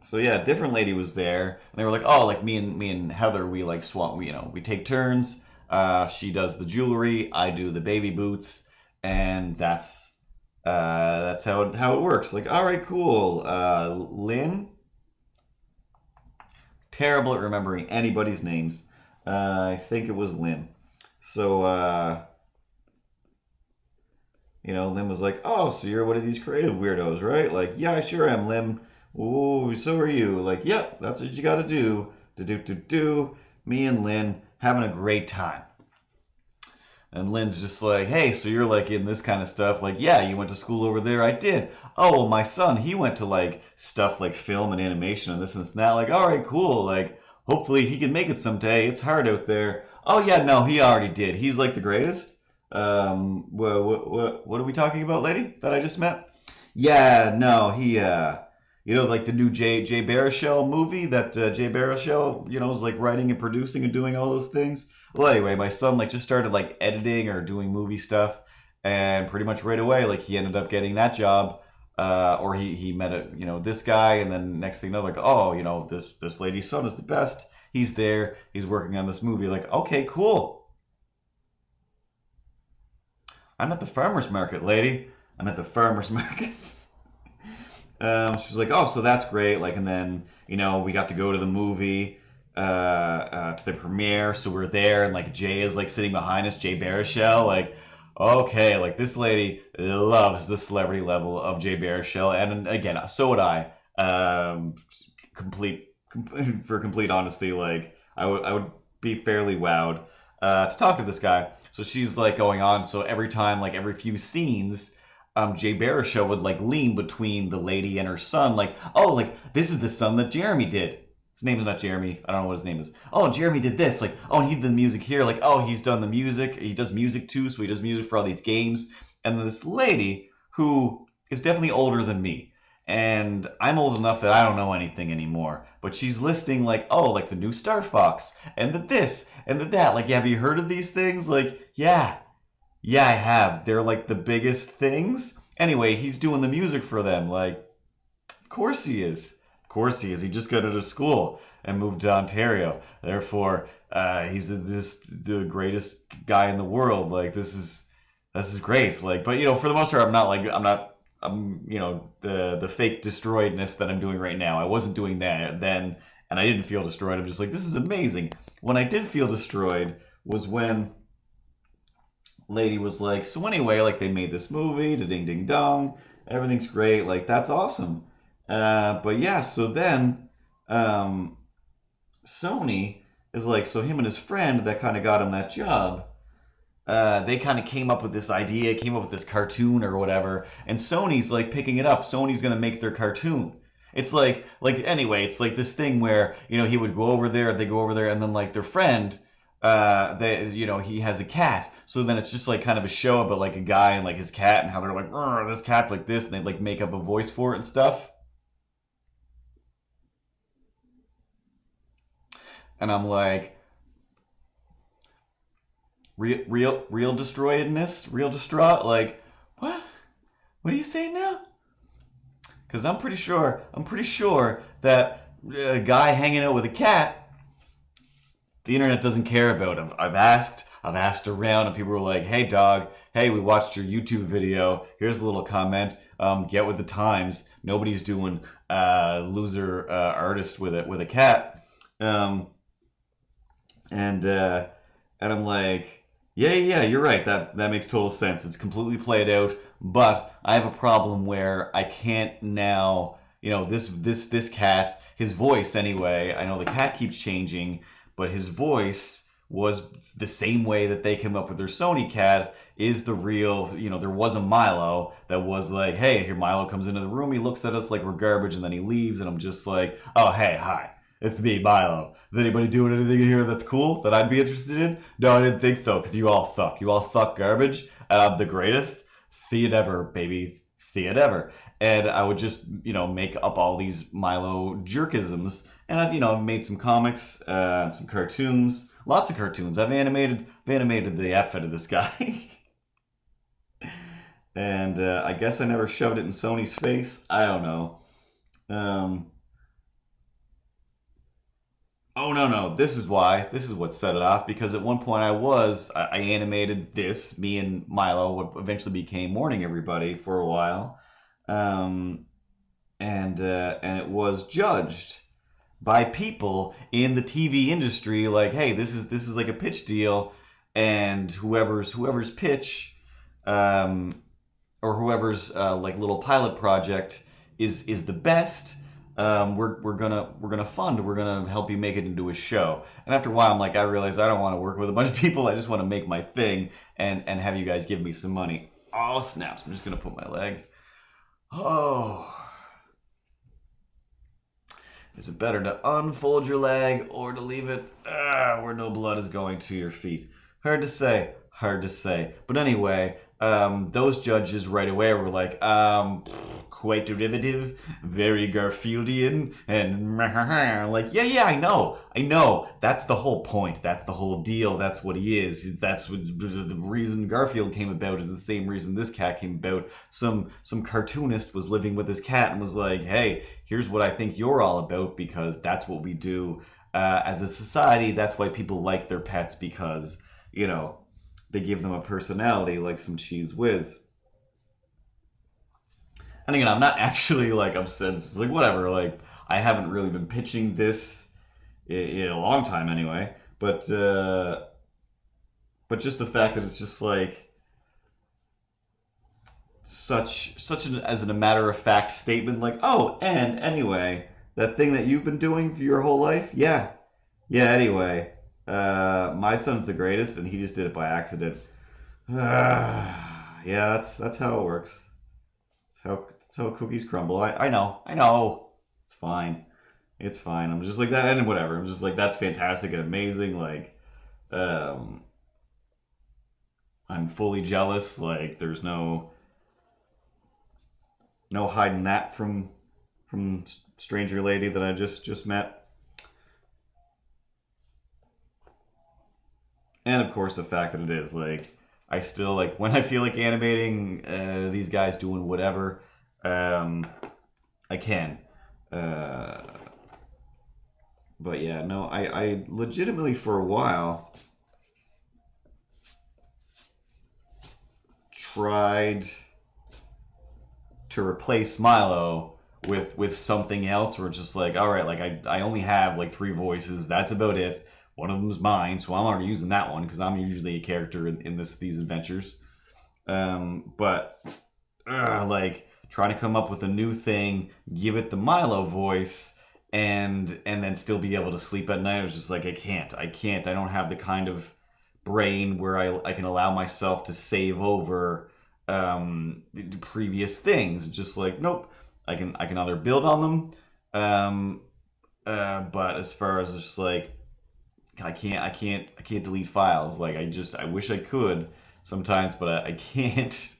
So yeah, different lady was there, and they were like, "Oh, like me and Heather, we like swap. We take turns. She does the jewelry, I do the baby boots, and that's how it works. Like, all right, cool. Lynn, terrible at remembering anybody's names. I think it was Lynn. So Lynn was like, "Oh, so you're one of these creative weirdos, right?" Like, "Yeah, I sure am, Lynn." "Oh, so are you?" Like, "Yep, that's what you gotta do. Do. Me and Lynn having a great time." And Lynn's just like, "Hey, so you're like in this kind of stuff?" Like, "Yeah, you went to school over there." "I did." "Oh, well, my son, he went to like stuff like film and animation and this and that." Like, "All right, cool. Like, hopefully he can make it someday. It's hard out there." "Oh, yeah, no, he already did. He's like the greatest." What are we talking about, lady, that I just met? "Yeah, no, like the new Jay Baruchel movie that Jay Baruchel, is like writing and producing and doing all those things." Well, anyway, my son like just started like editing or doing movie stuff, and pretty much right away, like he ended up getting that job, or he met this guy, and then next thing you know, like, oh, this lady's son is the best. He's there. He's working on this movie. Like, okay, cool. I'm at the farmer's market, lady. I'm at the farmer's market. She's like, "Oh, so that's great." Like, and then we got to go to the movie, to the premiere. So we're there, and like Jay is like sitting behind us, Jay Baruchel. Like, okay, like this lady loves the celebrity level of Jay Baruchel, and again, so would I. Complete, for complete honesty, like I would be fairly wowed to talk to this guy. So she's like going on. So every time, like every few scenes, Jay Baruchel would like lean between the lady and her son, like, "Oh, like this is the son that Jeremy did. His name's not Jeremy. I don't know what his name is. Oh, Jeremy did this. Like, oh, and he did the music here. Like, oh, he's done the music. He does music too, so he does music for all these games." And then this lady who is definitely older than me, and I'm old enough that I don't know anything anymore. But she's listing like, oh, like the new Star Fox and the this and the that. Like, have you heard of these things? Like, yeah. Yeah, I have. They're like the biggest things. Anyway, he's doing the music for them. Like, of course he is. Of course he is. He just got out of school and moved to Ontario. Therefore, he's the greatest guy in the world. Like, this is great. Like, but for the most part, I'm the fake destroyedness that I'm doing right now. I wasn't doing that then, and I didn't feel destroyed. I'm just like, this is amazing. When I did feel destroyed was when lady was like, "So anyway, like they made this movie, da ding ding dong, everything's great, like that's awesome." But yeah, so then Sony is like, so him and his friend that kind of got him that job, they kind of came up with this idea, came up with this cartoon or whatever, and Sony's like picking it up. Sony's gonna make their cartoon. It's like anyway, it's like this thing where he would go over there, they go over there, and then like their friend, they, he has a cat. So then it's just like kind of a show about like a guy and like his cat and how they're like, this cat's like this, and they like make up a voice for it and stuff. And I'm like, real destroyedness, real distraught. Like, what? What are you saying now? Because I'm pretty sure that a guy hanging out with a cat, the internet doesn't care about him. I've asked around, and people were like, "Hey, dog. Hey, we watched your YouTube video. Here's a little comment. Get with the times. Nobody's doing loser artist with a cat." And I'm like, yeah, you're right. That makes total sense. It's completely played out. But I have a problem where I can't now. This cat, his voice anyway. I know the cat keeps changing, but his voice was the same way that they came up with their Sony cat is the real. There was a Milo that was like, hey, here Milo comes into the room. He looks at us like we're garbage, and then he leaves, and I'm just like, oh, hey, hi. It's me, Milo. Is anybody doing anything here that's cool that I'd be interested in? No, I didn't think so, because you all suck. You all suck garbage, and I'm the greatest. See it ever, baby. See it ever. And I would just, make up all these Milo jerkisms. And I've made some comics, some cartoons, lots of cartoons. I've animated the F out of this guy. And I guess I never shoved it in Sony's face. I don't know. Oh no! This is why. This is what set it off. Because at one point I animated this. Me and Milo, what eventually became Morning Everybody for a while, and it was judged by people in the TV industry. Like, hey, this is like a pitch deal, and whoever's pitch, or whoever's like little pilot project is the best. We're gonna help you make it into a show. And after a while, I'm like, I realize I don't want to work with a bunch of people. I just want to make my thing and have you guys give me some money. Oh snaps! I'm just gonna put my leg. Oh, is it better to unfold your leg or to leave it where no blood is going to your feet? Hard to say. But anyway, those judges right away were like, quite derivative, very Garfieldian, and like, yeah, I know. That's the whole point. That's the whole deal. That's what he is. That's what the reason Garfield came about is the same reason this cat came about. Some cartoonist was living with his cat and was like, hey, here's what I think you're all about, because that's what we do as a society. That's why people like their pets, because they give them a personality, like some Cheese Whiz. And again, I'm not actually like upset. It's like whatever. Like I haven't really been pitching this in a long time anyway. But just the fact that it's just like such an as a matter of fact statement. Like, oh, and anyway, that thing that you've been doing for your whole life, yeah. Anyway, my son's the greatest, and he just did it by accident. Yeah, that's how it works. That's how cookies crumble. I know. It's fine. I'm just like that, and whatever. I'm just like, that's fantastic and amazing. Like, I'm fully jealous. Like, there's no hiding that from stranger lady that I just met. And of course, the fact that it is like, I still like when I feel like animating these guys doing whatever, I can. But yeah, no, I legitimately for a while tried to replace Milo with something else, where it's just like, all right, like I only have like 3 voices. That's about it. One of them is mine, so I'm already using that one because I'm usually a character in these adventures. But like trying to come up with a new thing, give it the Milo voice, and then still be able to sleep at night. I was just like, I can't. I don't have the kind of brain where I can allow myself to save over previous things. Just like, nope. I can either build on them, but as far as just like I can't delete files. Like I wish I could sometimes, but I can't.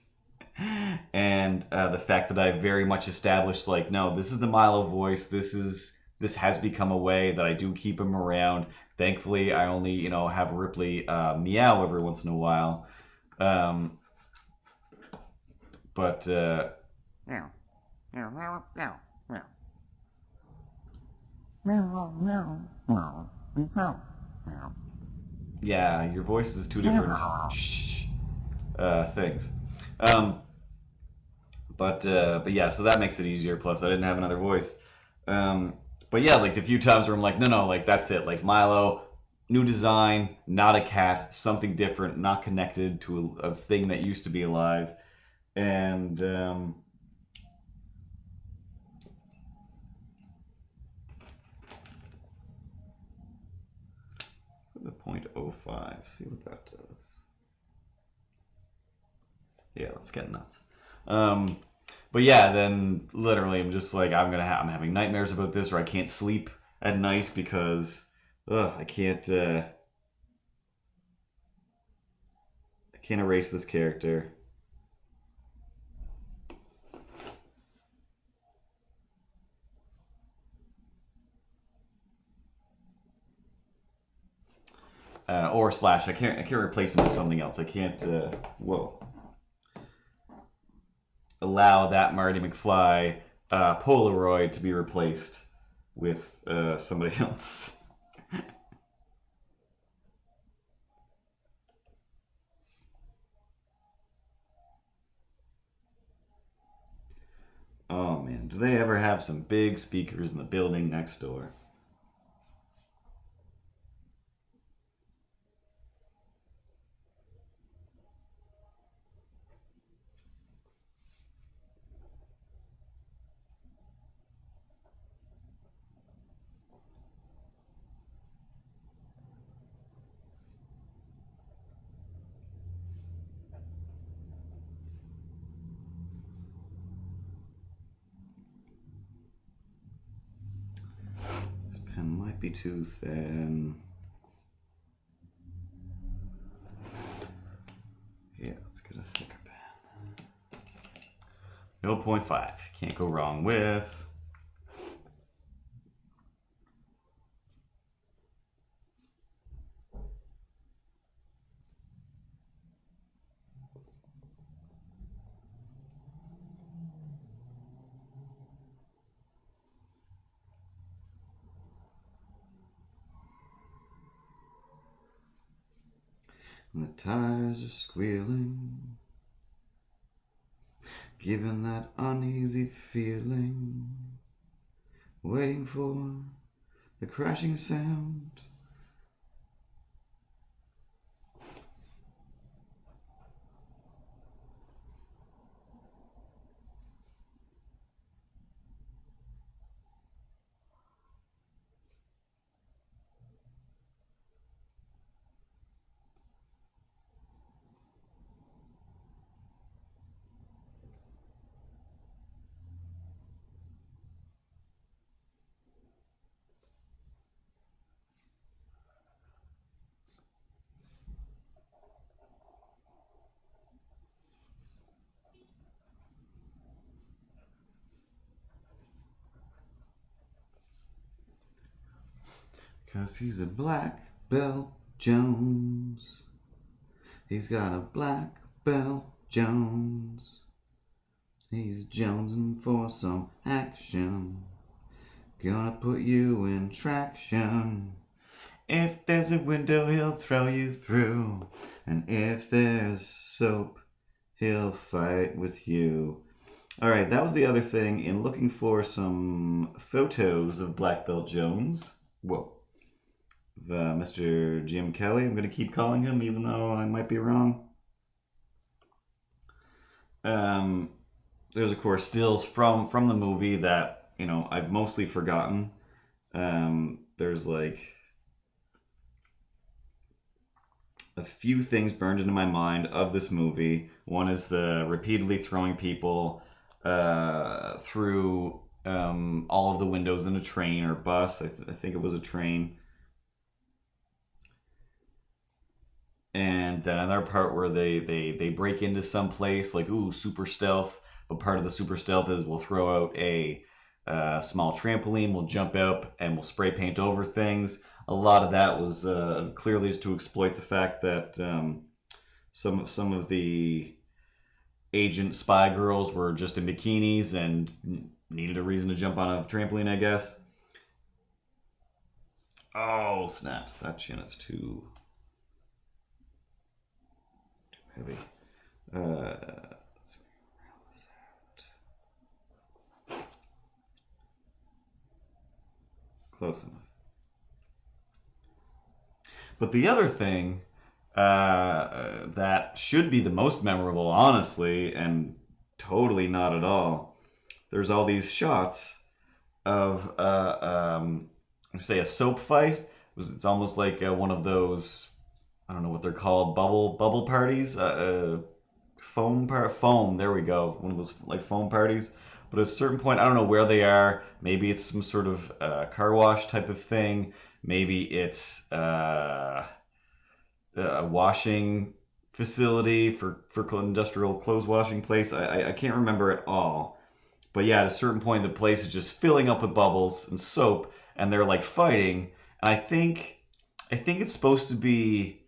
And the fact that I very much established, like, no, this is the Milo voice. This has become a way that I do keep him around. Thankfully, I only have Ripley meow every once in a while. Um, but Meow. Meow, meow, meow, meow. Meow, meow, meow, meow, meow. yeah, your voice is two different shh things. Um, but yeah, so that makes it easier. Plus, I didn't have another voice. Um, but yeah, like the few times where I'm like, no, like that's it. Like Milo, new design, not a cat, something different, not connected to a thing that used to be alive, and the 0.05. See what that does. Yeah, let's get nuts. But yeah, then literally I'm just like I'm having nightmares about this, or I can't sleep at night because I can't erase this character. Or slash I can't replace him with something else. I can't allow that Marty McFly Polaroid to be replaced with somebody else. Oh man, do they ever have some big speakers in the building next door? This pen might be too thin. Yeah, let's get a thicker pen. 0.5. Can't go wrong with. And the tires are squealing, giving that uneasy feeling, waiting for the crashing sound. Cause he's a black belt Jones. He's got a black belt Jones. He's jonesing for some action. Gonna put you in traction. If there's a window, he'll throw you through. And if there's soap, he'll fight with you. Alright, that was the other thing in looking for some photos of Black Belt Jones. Whoa. Mr. Jim Kelly, I'm going to keep calling him even though I might be wrong. There's of course stills from the movie that I've mostly forgotten. There's like a few things burned into my mind of this movie. One is the repeatedly throwing people through all of the windows in a train or bus. I think it was a train. And then another part where they break into some place like, ooh, super stealth. But part of the super stealth is we'll throw out a small trampoline, we'll jump up, and we'll spray paint over things. A lot of that was clearly just to exploit the fact that some of the agent spy girls were just in bikinis and needed a reason to jump on a trampoline, I guess. Oh, snaps. That chin is too heavy. Close enough. But the other thing that should be the most memorable, honestly, and totally not at all, there's all these shots of, say, a soap fight. It's almost like one of those, I don't know what they're called, bubble parties, foam. There we go, one of those like foam parties. But at a certain point, I don't know where they are. Maybe it's some sort of car wash type of thing. Maybe it's a washing facility for industrial clothes washing place. I can't remember at all. But yeah, at a certain point, the place is just filling up with bubbles and soap, and they're like fighting. And I think it's supposed to be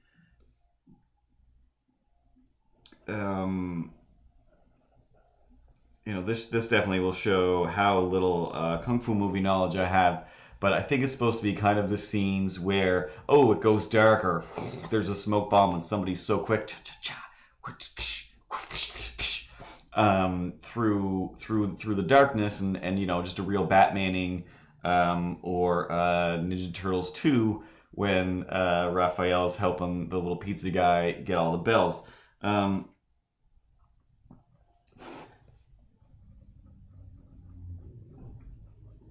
this definitely will show how little kung fu movie knowledge I have. But I think it's supposed to be kind of the scenes where, oh, it goes dark, or there's a smoke bomb and somebody's so quick, through the darkness, and just a real Batmaning, or Ninja Turtles 2 when Raphael's helping the little pizza guy get all the bells.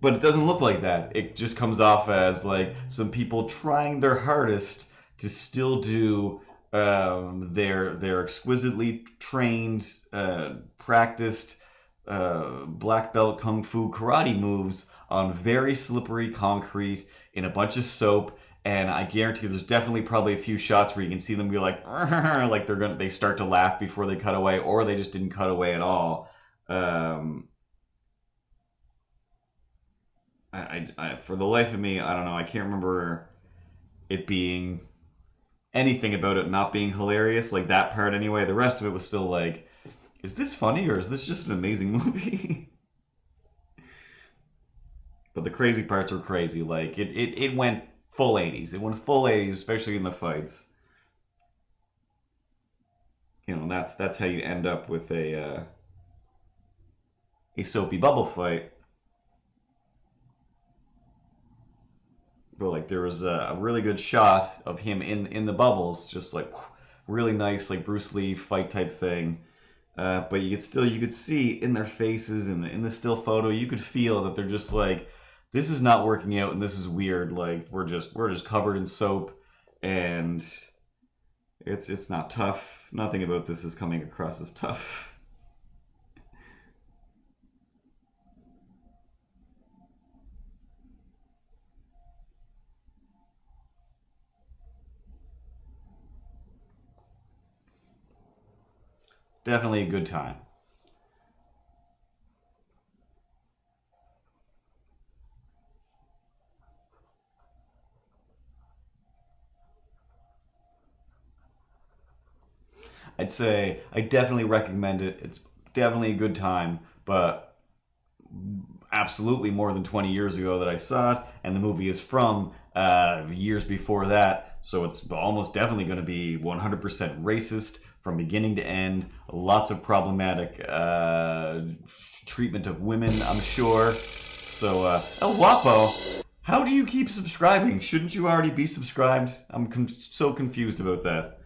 But it doesn't look like that. It just comes off as like some people trying their hardest to still do their exquisitely trained, practiced black belt kung fu karate moves on very slippery concrete in a bunch of soap. And I guarantee there's definitely probably a few shots where you can see them be like, like they start to laugh before they cut away, or they just didn't cut away at all. For the life of me, I don't know. I can't remember it being anything about it not being hilarious, like that part anyway. The rest of it was still like, is this funny or is this just an amazing movie? But the crazy parts were crazy. Like it went full 80s. It went full 80s, especially in the fights. That's how you end up with a soapy bubble fight. But like there was a really good shot of him in the bubbles, just like really nice, like Bruce Lee fight type thing. But you could see in their faces in the still photo, you could feel that they're just like, this is not working out and this is weird. Like we're just covered in soap, and it's not tough. Nothing about this is coming across as tough. Definitely a good time. I'd say I definitely recommend it. It's definitely a good time, but absolutely more than 20 years ago that I saw it, and the movie is from years before that, so it's almost definitely going to be 100% racist from beginning to end. Lots of problematic treatment of women, I'm sure. So, El Guapo, how do you keep subscribing? Shouldn't you already be subscribed? I'm so confused about that.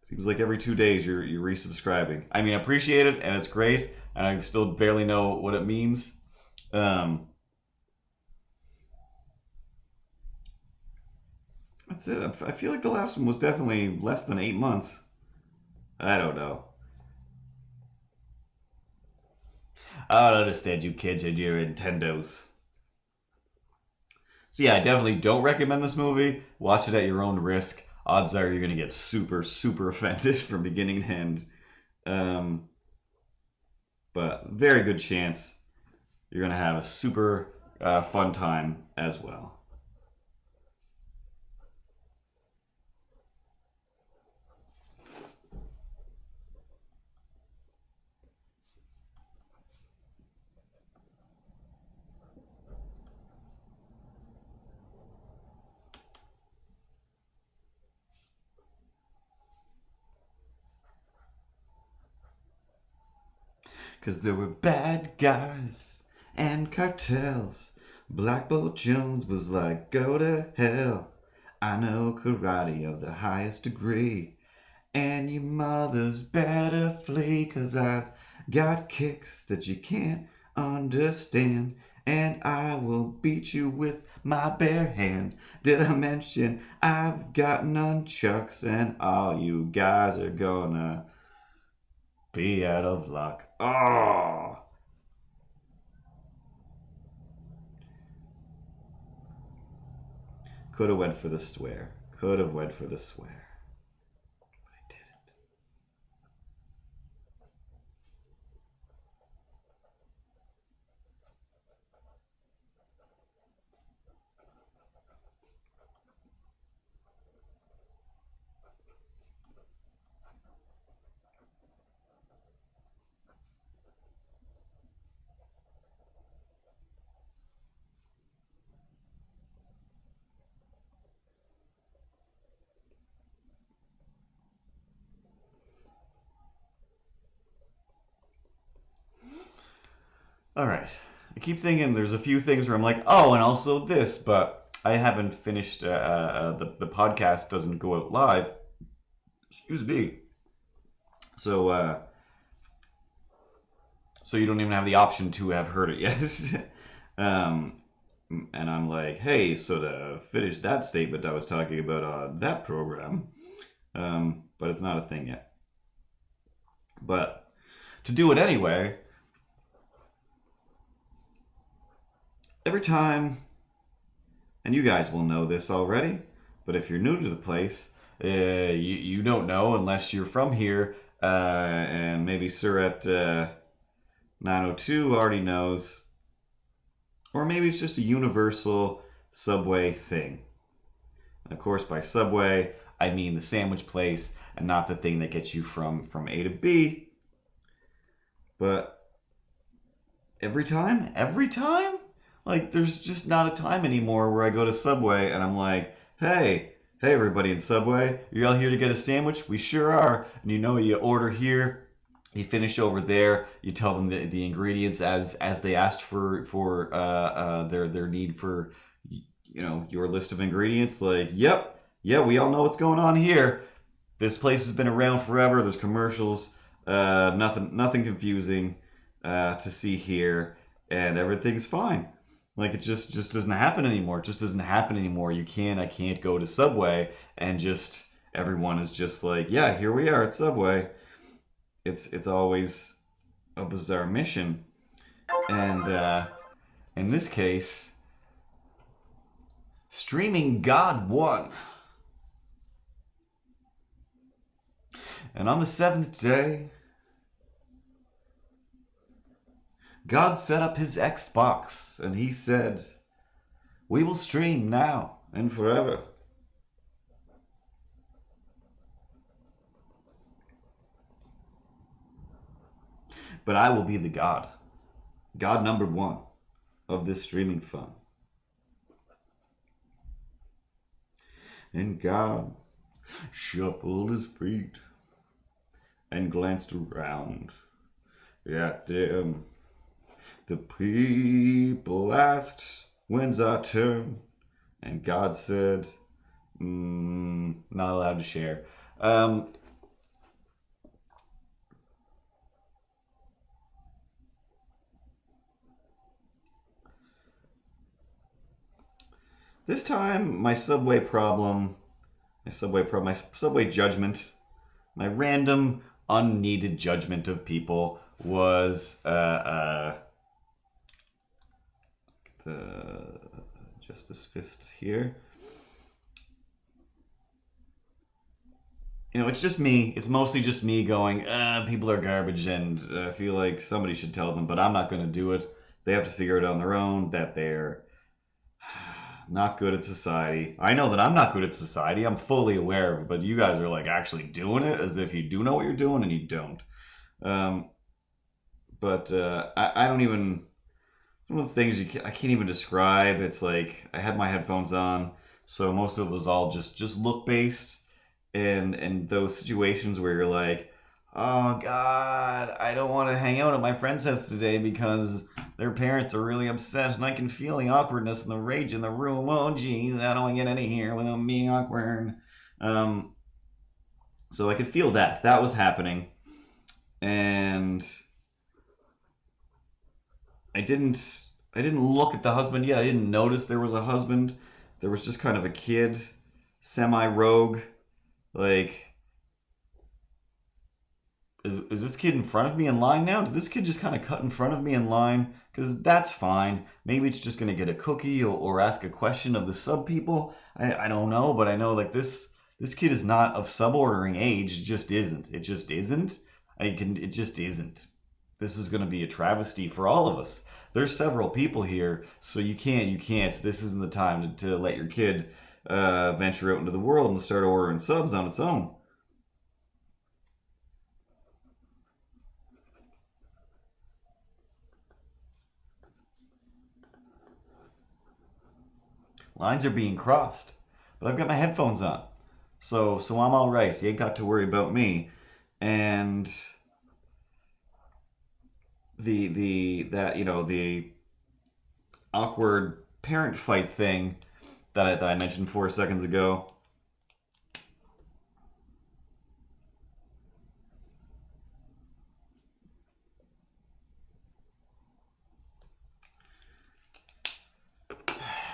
Seems like every 2 days you're resubscribing. I mean, I appreciate it, and it's great, and I still barely know what it means. That's it. I feel like the last one was definitely less than 8 months. I don't know. I don't understand you kids and your Nintendos. So yeah, I definitely don't recommend this movie. Watch it at your own risk. odds are you're going to get super, super offended from beginning to end. Um, but very good chance you're going to have a super fun time as well. Cause there were bad guys and cartels. Black Bolt Jones was like, go to hell. I know karate of the highest degree. And your mother's better flee. Cause I've got kicks that you can't understand. And I will beat you with my bare hand. Did I mention I've got nunchucks? And all you guys are gonna be out of luck. Oh! Could have went for the swear. Could have went for the swear. But I didn't. All right. I keep thinking there's a few things where I'm like, oh, and also this, but I haven't finished. The podcast doesn't go out live. Excuse me. So so you don't even have the option to have heard it yet. um, and I'm like, hey, so to finish that statement I was talking about on that program, but it's not a thing yet. But to do it anyway, every time, and you guys will know this already, but if you're new to the place, you don't know unless you're from here, and maybe Sir at 902 already knows, or maybe it's just a universal Subway thing. And of course, by Subway, I mean the sandwich place and not the thing that gets you from A to B. But every time, like there's just not a time anymore where I go to Subway and I'm like, hey everybody in Subway, you're all here to get a sandwich? We sure are. And you order here, you finish over there, you tell them the ingredients as they asked for their need for your list of ingredients. Like, yeah, we all know what's going on here. This place has been around forever. There's commercials, nothing confusing to see here, and everything's fine. Like it just doesn't happen anymore. It just doesn't happen anymore. I can't go to Subway and just everyone is just like, yeah, here we are at Subway. It's always a bizarre mission, and in this case, streaming God won. And on the seventh day, God set up his Xbox and he said, we will stream now and forever. But I will be the God number one of this streaming fun. And God shuffled his feet and glanced around at them. The people asked, when's our turn? And God said, not allowed to share. This time, my Subway judgment, my random, unneeded judgment of people was the Justice Fist here. it's just me. It's mostly just me going, people are garbage, and I feel like somebody should tell them, but I'm not going to do it. They have to figure it out on their own that they're not good at society. I know that I'm not good at society. I'm fully aware of it, but you guys are like actually doing it as if you do know what you're doing and you don't. Um, but I don't even. One of the things I can't even describe. It's like I had my headphones on, so most of it was all just look based, and those situations where you're like, oh God, I don't want to hang out at my friend's house today because their parents are really upset, and I can feel the awkwardness and the rage in the room. Oh geez, how do I get out of here without being awkward? Um, so I could feel that was happening, and I didn't look at the husband yet. I didn't notice there was a husband. There was just kind of a kid, semi-rogue. Like, is this kid in front of me in line now? Did this kid just kind of cut in front of me in line? Because that's fine. Maybe it's just going to get a cookie or ask a question of the sub people. I don't know, but I know like this kid is not of subordering age. It just isn't. It just isn't. It just isn't. This is going to be a travesty for all of us. There's several people here, so you can't. This isn't the time to let your kid venture out into the world and start ordering subs on its own. Lines are being crossed, but I've got my headphones on, so I'm all right. You ain't got to worry about me. And the awkward parent fight thing that I mentioned 4 seconds ago.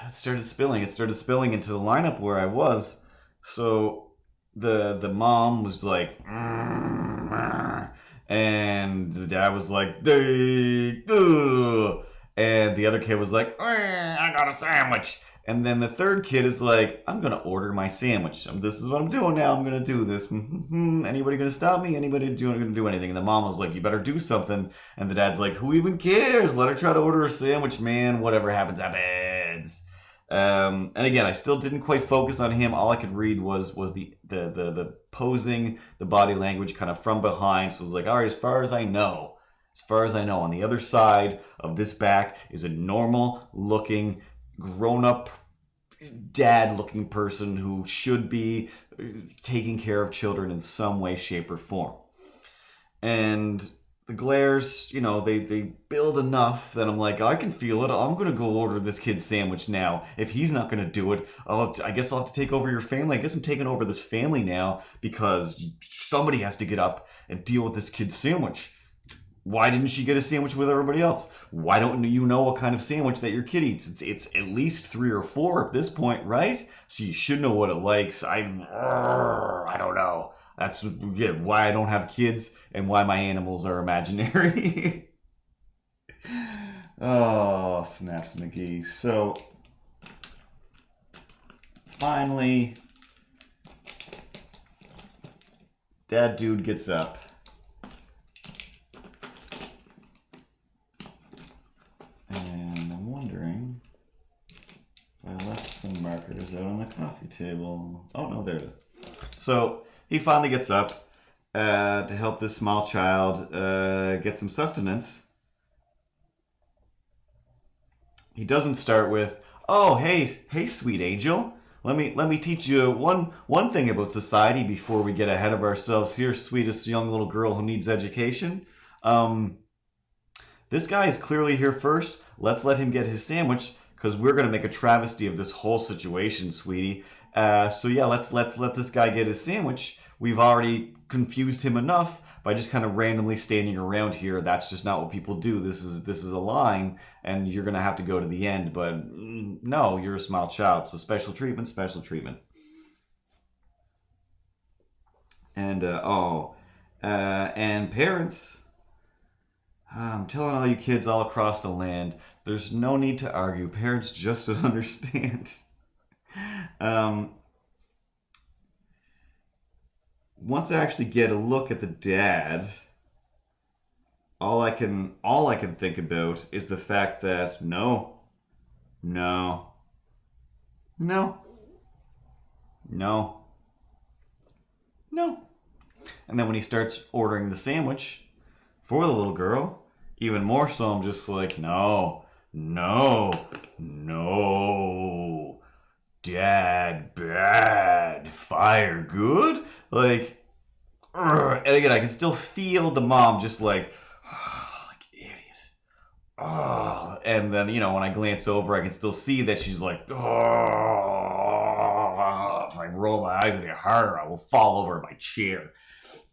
It started spilling. It started spilling into the lineup where I was. So the mom was like, and the dad was like, and the other kid was like, I got a sandwich. And then the third kid is like, I'm gonna order my sandwich. This is what I'm doing now. I'm gonna do this. Anybody gonna stop me? Anybody gonna do anything? And the mom was like, you better do something. And the dad's like, who even cares? Let her try to order a sandwich, man. Whatever happens, happens. And again, I still didn't quite focus on him. All I could read was the posing, the body language kind of from behind. So it was like, all right, as far as I know, on the other side of this back is a normal looking, grown up, dad looking person who should be taking care of children in some way, shape, or form. And the glares, they build enough that I'm like, I can feel it. I'm going to go order this kid's sandwich now. If he's not going to do it, I guess I'll have to take over your family. I guess I'm taking over this family now because somebody has to get up and deal with this kid's sandwich. Why didn't she get a sandwich with everybody else? Why don't you know what kind of sandwich that your kid eats? It's at least 3 or 4 at this point, right? So you should know what it likes. I don't know. That's why I don't have kids and why my animals are imaginary. Oh, snaps McGee. So, finally, Dad Dude gets up. And I'm wondering if I left some markers out on the coffee table. Oh, no, there it is. So, he finally gets up to help this small child get some sustenance. He doesn't start with, "Oh, hey, sweet angel. Let me teach you one thing about society before we get ahead of ourselves here, sweetest young little girl who needs education. This guy is clearly here first. Let's let him get his sandwich because we're gonna make a travesty of this whole situation, sweetie. So yeah, let's let this guy get his sandwich. We've already confused him enough by just kind of randomly standing around here. That's just not what people do. This is a line, and you're gonna have to go to the end. But no, you're a small child, so special treatment, special treatment." And and parents, I'm telling all you kids all across the land, there's no need to argue. Parents just don't understand. once I actually get a look at the dad, all I can think about is the fact that no, no, no, no. And then when he starts ordering the sandwich for the little girl, even more so, I'm just like, no, no, no. Dad, bad. Fire, good. Like, and again, I can still feel the mom just like, like idiot. Oh, and then when I glance over, I can still see that she's like, oh. If I roll my eyes any harder, I will fall over in my chair.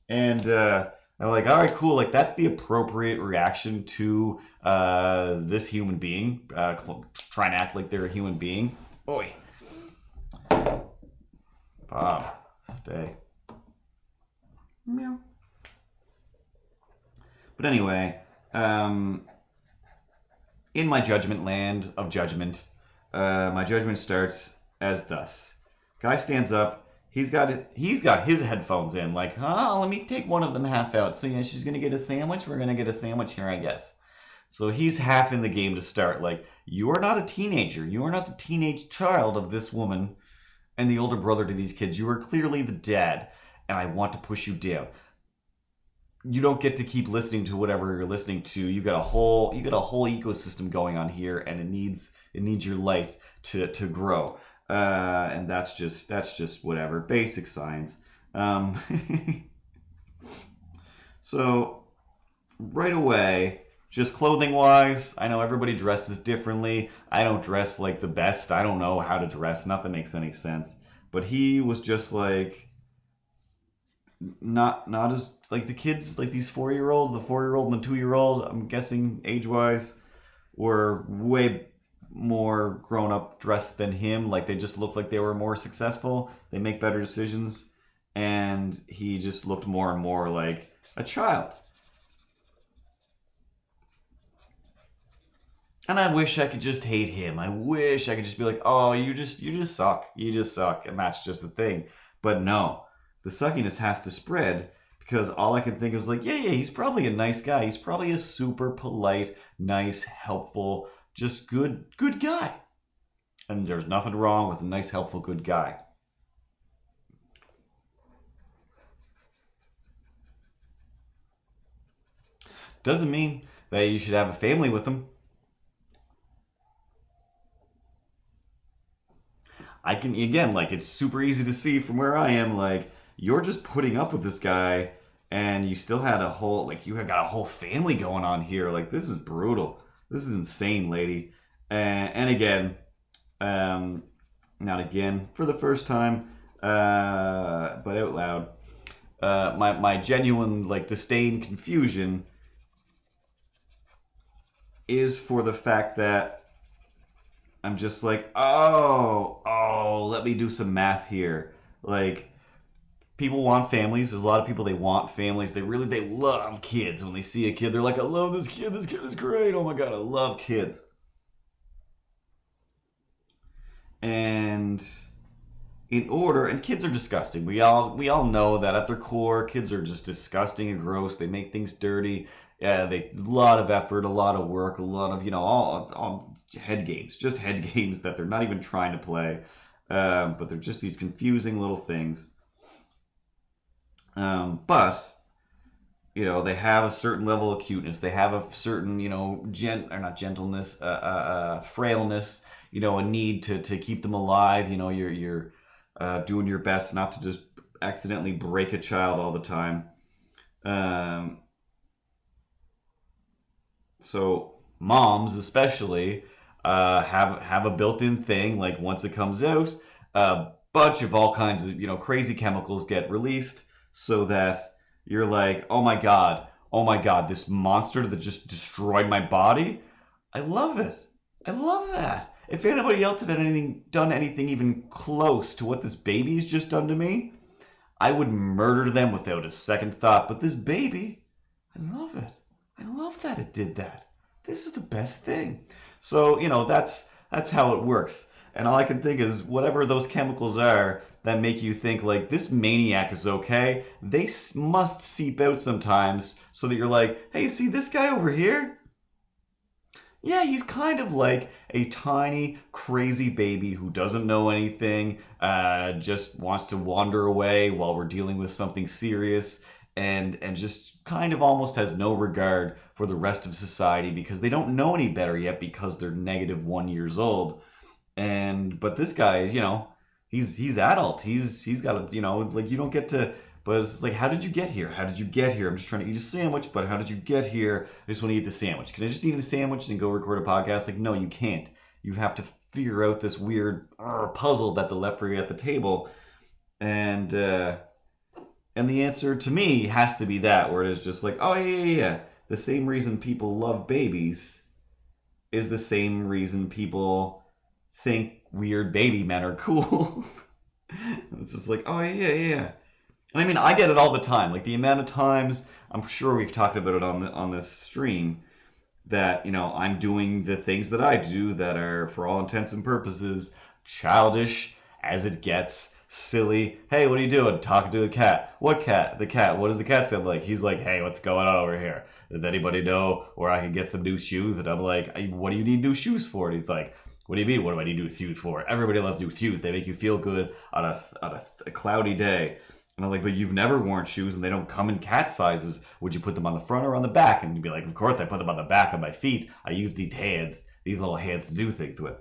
And I'm like, all right, cool. Like that's the appropriate reaction to this human being trying to act like they're a human being. Oi, Bob, stay. Meow. But anyway, in my judgment land of judgment, my judgment starts as thus. Guy stands up. He's got his headphones in. Like, let me take one of them half out. So she's gonna get a sandwich. We're gonna get a sandwich here, I guess. So he's half in the game to start. Like, you are not a teenager. You are not the teenage child of this woman and the older brother to these kids. You are clearly the dad, and I want to push you down. You don't get to keep listening to whatever you're listening to. You got a whole ecosystem going on here, and it needs your light to grow. And that's just whatever basic science. So right away, just clothing wise, I know everybody dresses differently. I don't dress like the best. I don't know how to dress. Nothing makes any sense. But he was just like not as like the kids, like these 4-year-olds, the 4-year-old and the 2-year-old, I'm guessing age wise, were way more grown up dressed than him. Like they just looked like they were more successful. They make better decisions. And he just looked more and more like a child. And I wish I could just hate him. I wish I could just be like, oh, you just suck. You just suck. And that's just the thing. But no, the suckiness has to spread because all I can think is like, yeah, he's probably a nice guy. He's probably a super polite, nice, helpful, just good guy. And there's nothing wrong with a nice, helpful, good guy. Doesn't mean that you should have a family with him. I can, again, like, it's super easy to see from where I am, like, you're just putting up with this guy and you still had a whole, like, you have got a whole family going on here. Like, this is brutal. This is insane, lady. And again, not again, for the first time, but out loud, my genuine, like, disdain, confusion is for the fact that I'm just like, oh, let me do some math here. Like, people want families. There's a lot of people, they want families. They love kids. When they see a kid, they're like, I love this kid. This kid is great. Oh my God, I love kids. And and kids are disgusting. We all know that at their core, kids are just disgusting and gross. They make things dirty. Yeah, a lot of effort, a lot of work, a lot of, all head games, just head games that they're not even trying to play, but they're just these confusing little things. But they have a certain level of cuteness. They have a certain, not gentleness, frailness. A need to keep them alive. You're doing your best not to just accidentally break a child all the time. So moms, especially, have a built-in thing. Like once it comes out, a bunch of all kinds of crazy chemicals get released, so that you're like, oh my god, this monster that just destroyed my body. I love it. I love that. If anybody else had done anything even close to what this baby's just done to me, I would murder them without a second thought. But this baby, I love it. I love that it did that. This is the best thing. So, that's how it works. And all I can think is whatever those chemicals are that make you think like this maniac is okay, they must seep out sometimes so that you're like, hey, see this guy over here? Yeah, he's kind of like a tiny, crazy baby who doesn't know anything, just wants to wander away while we're dealing with something serious, and just kind of almost has no regard for the rest of society because they don't know any better yet because they're -1 years old. And but this guy, he's adult. He's got a, like you don't get to. But it's like, how did you get here? How did you get here? I'm just trying to eat a sandwich, but how did you get here? I just want to eat the sandwich. Can I just eat a sandwich and go record a podcast? Like, no, you can't. You have to figure out this weird puzzle that they left for you at the table, and the answer to me has to be that, where it is just like, oh yeah. The same reason people love babies is the same reason people think weird baby men are cool. It's just like, oh yeah. And I mean, I get it all the time. Like the amount of times, I'm sure we've talked about it on this stream, that I'm doing the things that I do that are, for all intents and purposes, childish as it gets, silly. Hey, what are you doing? Talking to the cat. What cat? The cat. What does the cat sound like? He's like, hey, what's going on over here? Does anybody know where I can get some new shoes? And I'm like, what do you need new shoes for? And he's like, what do you mean? What do I need new shoes for? Everybody loves new shoes. They make you feel good on a cloudy day. And I'm like, but you've never worn shoes and they don't come in cat sizes. Would you put them on the front or on the back? And you'd be like, of course I put them on the back of my feet. I use these little hands to do things with.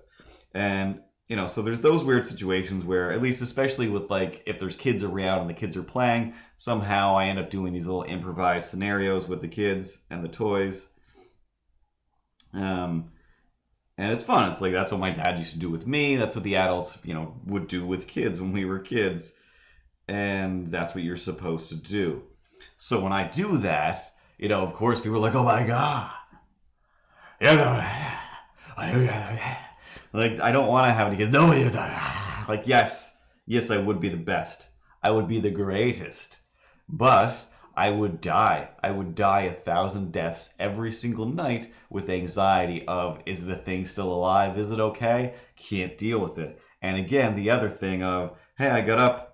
And, so there's those weird situations where, at least especially with like, if there's kids around and the kids are playing, somehow I end up doing these little improvised scenarios with the kids and the toys. And it's fun. It's like, that's what my dad used to do with me. That's what the adults, would do with kids when we were kids. And that's what you're supposed to do. So when I do that, of course, people are like, oh my God. Like, I don't want to have any kids. No, like, yes, I would be the best. I would be the greatest. But I would die. I would die 1,000 deaths every single night with anxiety of, is the thing still alive? Is it okay? Can't deal with it. And again, the other thing of, hey, I got up,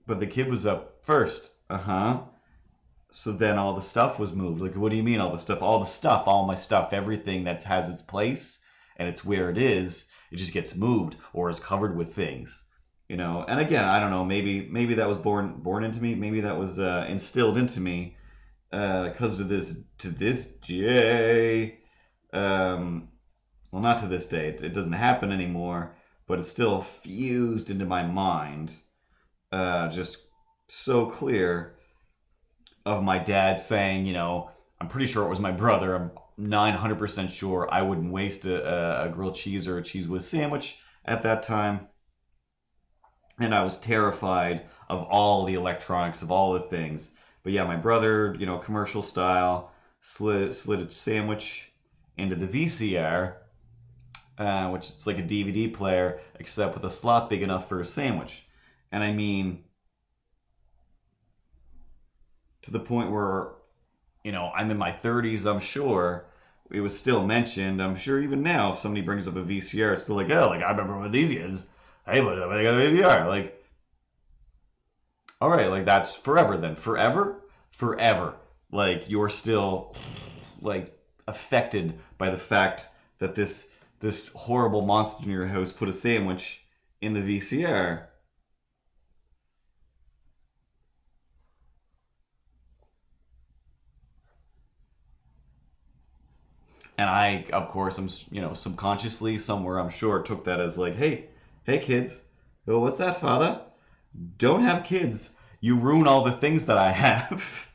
but the kid was up first. So then all the stuff was moved. Like, what do you mean all the stuff? All my stuff, everything that has its place and it's where it just gets moved or is covered with things. And again, I don't know, maybe that was born into me. Maybe that was instilled into me because to this day. Well, not to this day. It doesn't happen anymore, but it's still fused into my mind. Just so clear of my dad saying, I'm pretty sure it was my brother. I'm 900% sure I wouldn't waste a grilled cheese or a cheese whiz sandwich at that time. And I was terrified of all the electronics, of all the things. But yeah, my brother, commercial style, slid a sandwich into the VCR, which it's like a DVD player, except with a slot big enough for a sandwich. And I mean, to the point where, I'm in my 30s, I'm sure. It was still mentioned. I'm sure even now, if somebody brings up a VCR, it's still like, oh, like, I remember when these kids, hey, but they got a VCR. Like, all right, like, that's forever then. Forever? Like, you're still, like, affected by the fact that this horrible monster in your house put a sandwich in the VCR. And I, of course, I'm, subconsciously somewhere, I'm sure, took that as like, hey kids, oh, what's that, father? Don't have kids. You ruin all the things that I have.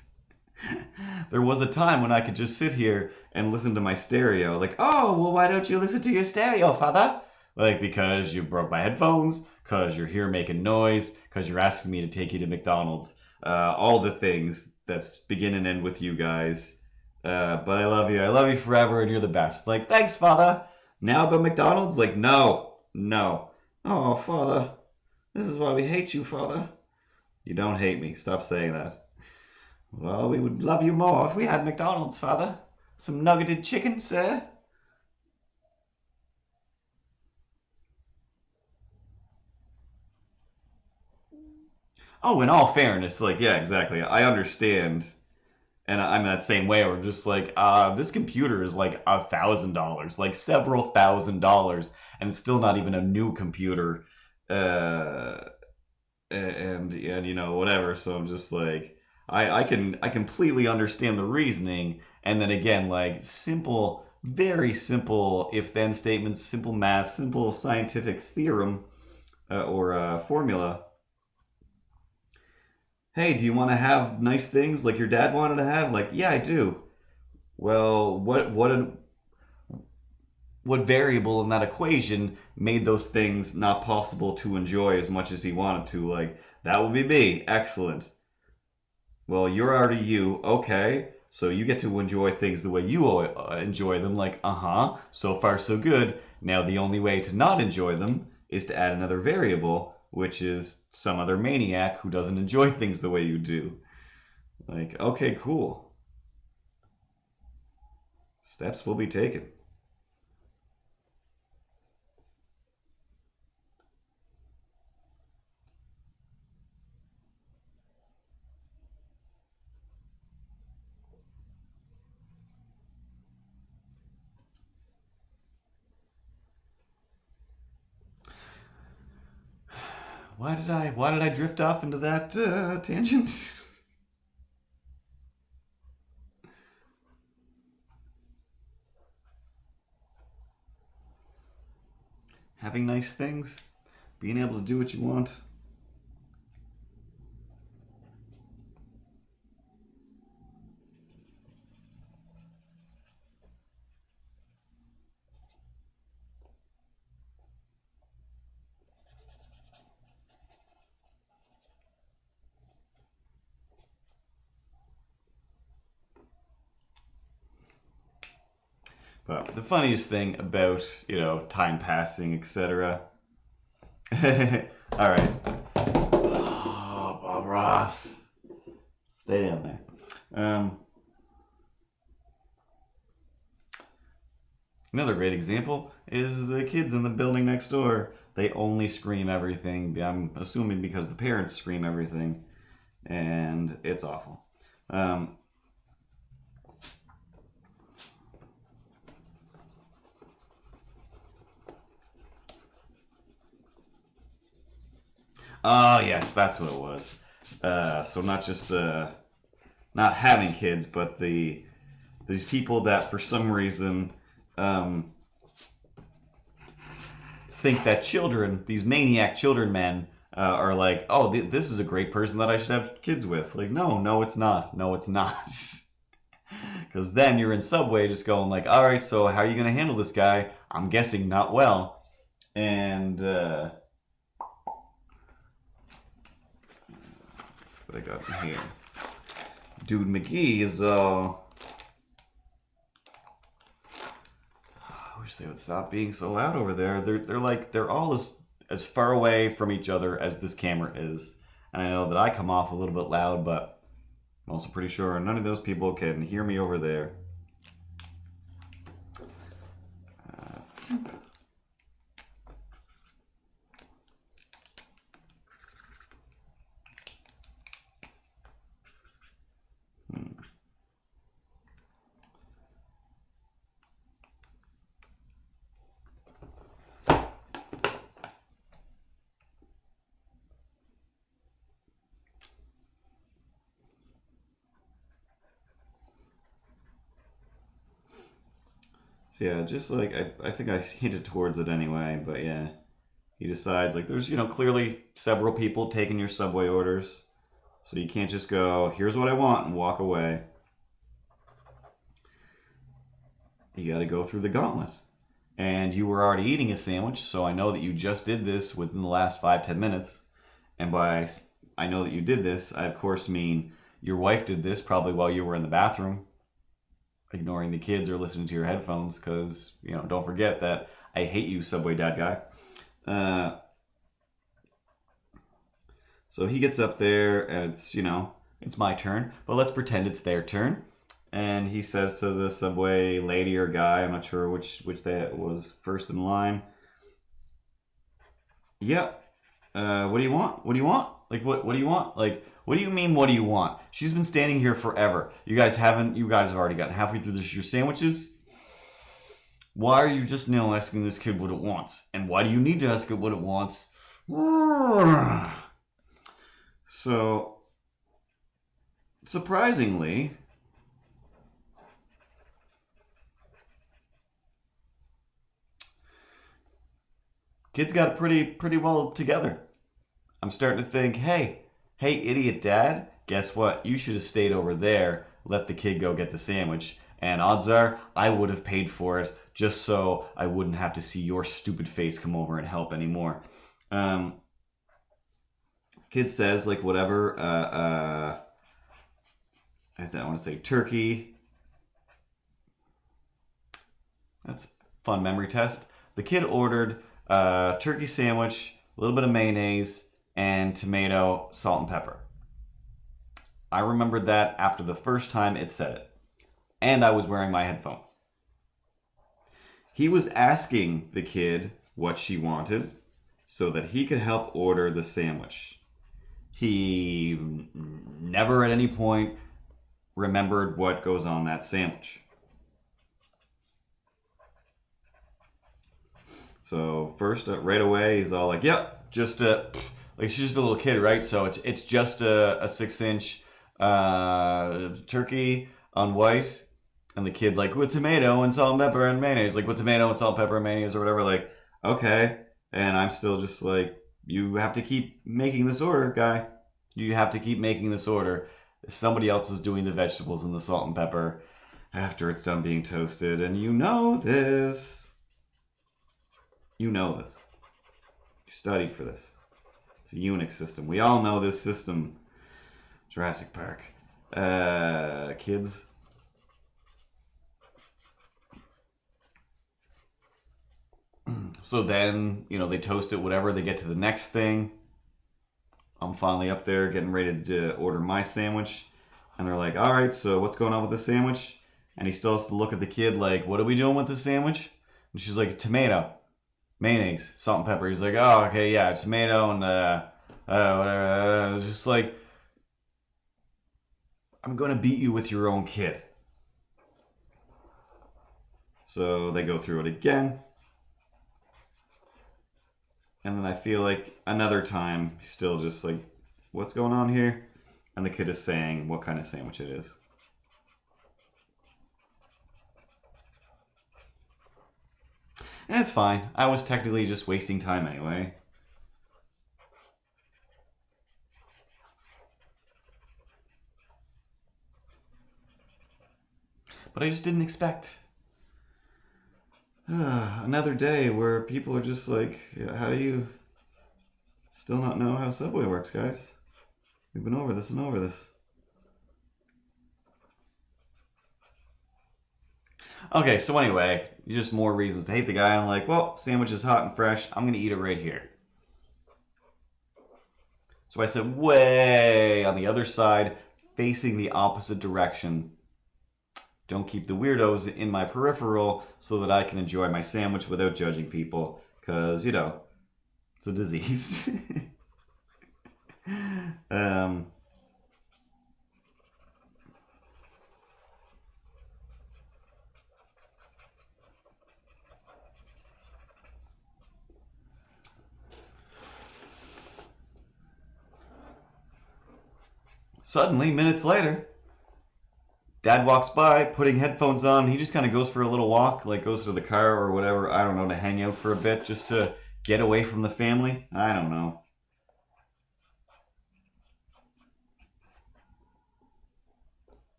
There was a time when I could just sit here and listen to my stereo. Like, oh, well, why don't you listen to your stereo, father? Like, because you broke my headphones, because you're here making noise, because you're asking me to take you to McDonald's. All the things that begin and end with you guys. But I love you. I love you forever, and you're the best. Like, thanks, father. Now about McDonald's? Like, no. Oh, father. This is why we hate you, father. You don't hate me. Stop saying that. Well, we would love you more if we had McDonald's, father. Some nuggeted chicken, sir. Oh, in all fairness, like, yeah, exactly. I understand. And I'm that same way. Where I'm just like, this computer is like $1,000, like several $1,000s, and it's still not even a new computer. Uh, and you know whatever. So I'm just like, I completely understand the reasoning, and then again, like simple, very simple if then statements, simple math, simple scientific theorem or formula. Hey, do you want to have nice things like your dad wanted to have? Like, yeah, I do. Well, what variable in that equation made those things not possible to enjoy as much as he wanted to? Like, that would be me. Excellent. Well, you're already you. Okay. So you get to enjoy things the way you enjoy them. Like, so far so good. Now the only way to not enjoy them is to add another variable, which is some other maniac who doesn't enjoy things the way you do. Like, okay, cool. Steps will be taken. Why did I drift off into that tangent? Having nice things, being able to do what you want. But the funniest thing about, time passing, etc. All right. Oh, Bob Ross. Stay down there. Another great example is the kids in the building next door. They only scream everything. I'm assuming because the parents scream everything. And it's awful. Oh, yes, that's what it was. So not just not having kids, but these people that for some reason think that children, these maniac children men, are like, oh, this is a great person that I should have kids with. Like, no, it's not. No, it's not. Because then you're in Subway just going like, all right, so how are you going to handle this guy? I'm guessing not well. And that's what I got in here. Dude McGee is I wish they would stop being so loud over there. They're all as far away from each other as this camera is. And I know that I come off a little bit loud, but I'm also pretty sure none of those people can hear me over there. So yeah, just like I think I hinted towards it anyway, but yeah, he decides like there's clearly several people taking your Subway orders, so you can't just go here's what I want and walk away. You got to go through the gauntlet, and you were already eating a sandwich, so I know that you just did this within the last 5-10 minutes, and by I know that you did this, I of course mean your wife did this probably while you were in the bathroom ignoring the kids or listening to your headphones because, don't forget that I hate you, Subway Dad guy. So he gets up there and it's my turn, but let's pretend it's their turn. And he says to the Subway lady or guy, I'm not sure which that was first in line. Yep. What do you want? What do you want? Like, what do you want? Like, what do you mean, what do you want? She's been standing here forever. You guys have already gotten halfway through your sandwiches. Why are you just now asking this kid what it wants? And why do you need to ask it what it wants? So, surprisingly, kids got it pretty well together. I'm starting to think, hey, idiot dad, guess what? You should have stayed over there, let the kid go get the sandwich. And odds are, I would have paid for it just so I wouldn't have to see your stupid face come over and help anymore. Kid says, like, whatever, I want to say turkey. That's a fun memory test. The kid ordered a turkey sandwich, a little bit of mayonnaise, and tomato, salt, and pepper. I remembered that after the first time it said it. And I was wearing my headphones. He was asking the kid what she wanted so that he could help order the sandwich. He never at any point remembered what goes on that sandwich. So first, right away, he's all like, yep, just like she's just a little kid, right? So it's just a 6-inch turkey on white. And the kid, like, with tomato and salt and pepper and mayonnaise. Like, with tomato and salt, pepper, and mayonnaise or whatever. Like, okay. And I'm still just like, you have to keep making this order, guy. You have to keep making this order. Somebody else is doing the vegetables and the salt and pepper after it's done being toasted. And you know this. You know this. You studied for this. It's a Unix system. We all know this system. Jurassic Park. Kids. So then, they toast it, whatever. They get to the next thing. I'm finally up there getting ready to order my sandwich. And they're like, all right, so what's going on with the sandwich? And he still has to look at the kid like, what are we doing with the sandwich? And she's like, tomato, mayonnaise, salt and pepper. He's like, oh, okay, yeah, tomato and whatever. It's just like, I'm going to beat you with your own kid. So they go through it again. And then I feel like another time, still just like, what's going on here? And the kid is saying what kind of sandwich it is. And it's fine. I was technically just wasting time anyway. But I just didn't expect another day where people are just like, how do you still not know how Subway works, guys? We've been over this and over this. Okay, so anyway, just more reasons to hate the guy. I'm like, well, sandwich is hot and fresh. I'm going to eat it right here. So I said, way on the other side, facing the opposite direction. Don't keep the weirdos in my peripheral so that I can enjoy my sandwich without judging people. Because, it's a disease. Suddenly, minutes later, Dad walks by, putting headphones on. He just kind of goes for a little walk, like goes to the car or whatever, I don't know, to hang out for a bit, just to get away from the family. I don't know.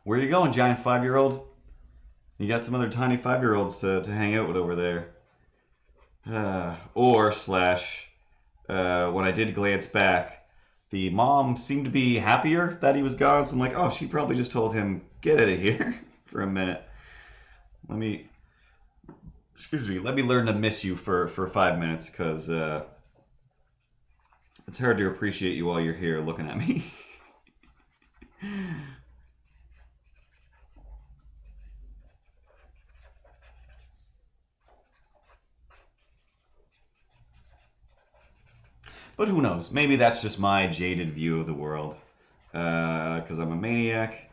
Where you going, giant 5-year-old? You got some other tiny 5-year-olds to hang out with over there. When I did glance back, the mom seemed to be happier that he was gone. So I'm like, oh, she probably just told him, get out of here for a minute. Let me learn to miss you for 5 minutes, because it's hard to appreciate you while you're here looking at me. But who knows? Maybe that's just my jaded view of the world. Because I'm a maniac.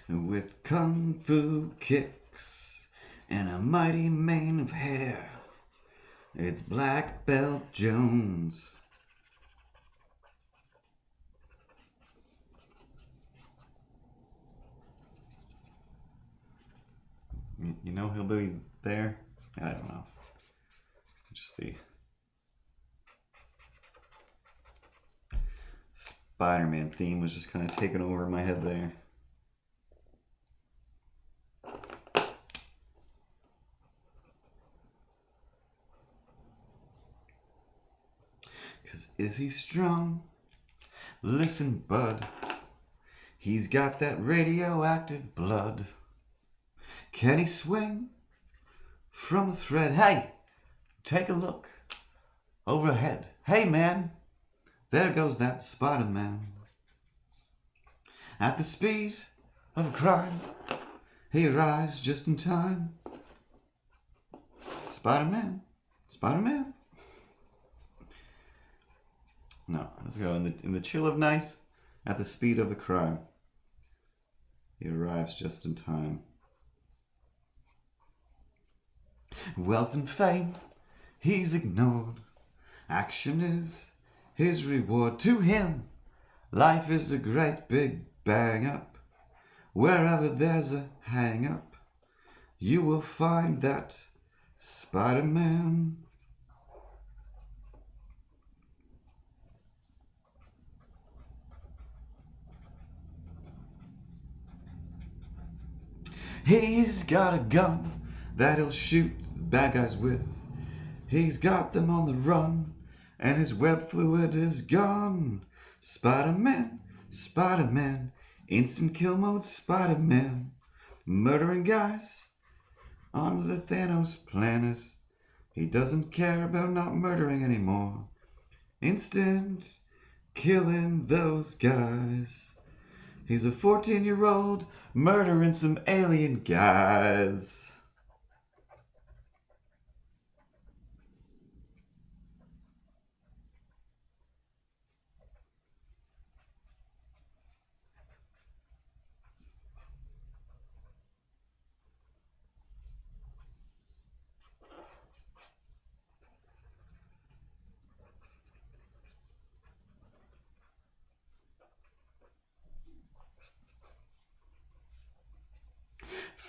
With kung fu kicks and a mighty mane of hair, it's Black Belt Jones. You know he'll be there? I don't know. Just the Spider-Man theme was just kind of taking over my head there. Cause is he strong? Listen, bud. He's got that radioactive blood. Can he swing from a thread? Hey, take a look overhead. Hey, man, there goes that Spider-Man. At the speed of a crime, he arrives just in time. Spider-Man, Spider-Man. No, let's go in the chill of night. At the speed of a crime, he arrives just in time. Wealth and fame, he's ignored. Action is his reward. To him, life is a great big bang up. Wherever there's a hang up, you will find that Spider-Man. He's got a gun that he'll shoot the bad guys with. He's got them on the run, and his web fluid is gone. Spider-Man, Spider-Man, instant kill mode Spider-Man. Murdering guys on the Thanos planet. He doesn't care about not murdering anymore. Instant killing those guys. He's a 14-year-old murdering some alien guys.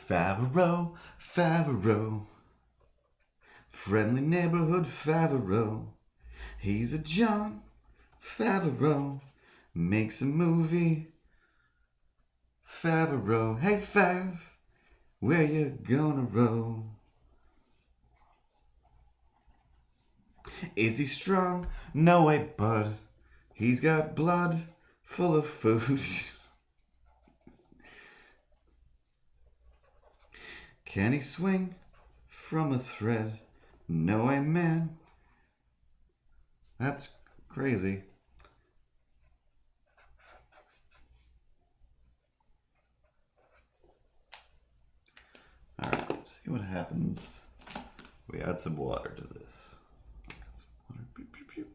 Favreau, Favreau, friendly neighborhood Favreau. He's a John Favreau, makes a movie. Favreau, hey Fav, where you gonna roll? Is he strong? No way, bud. He's got blood full of food. Can he swing from a thread? No way, man. That's crazy. Alright, let's see what happens. We add some water to this. Some water. Pew, pew, pew.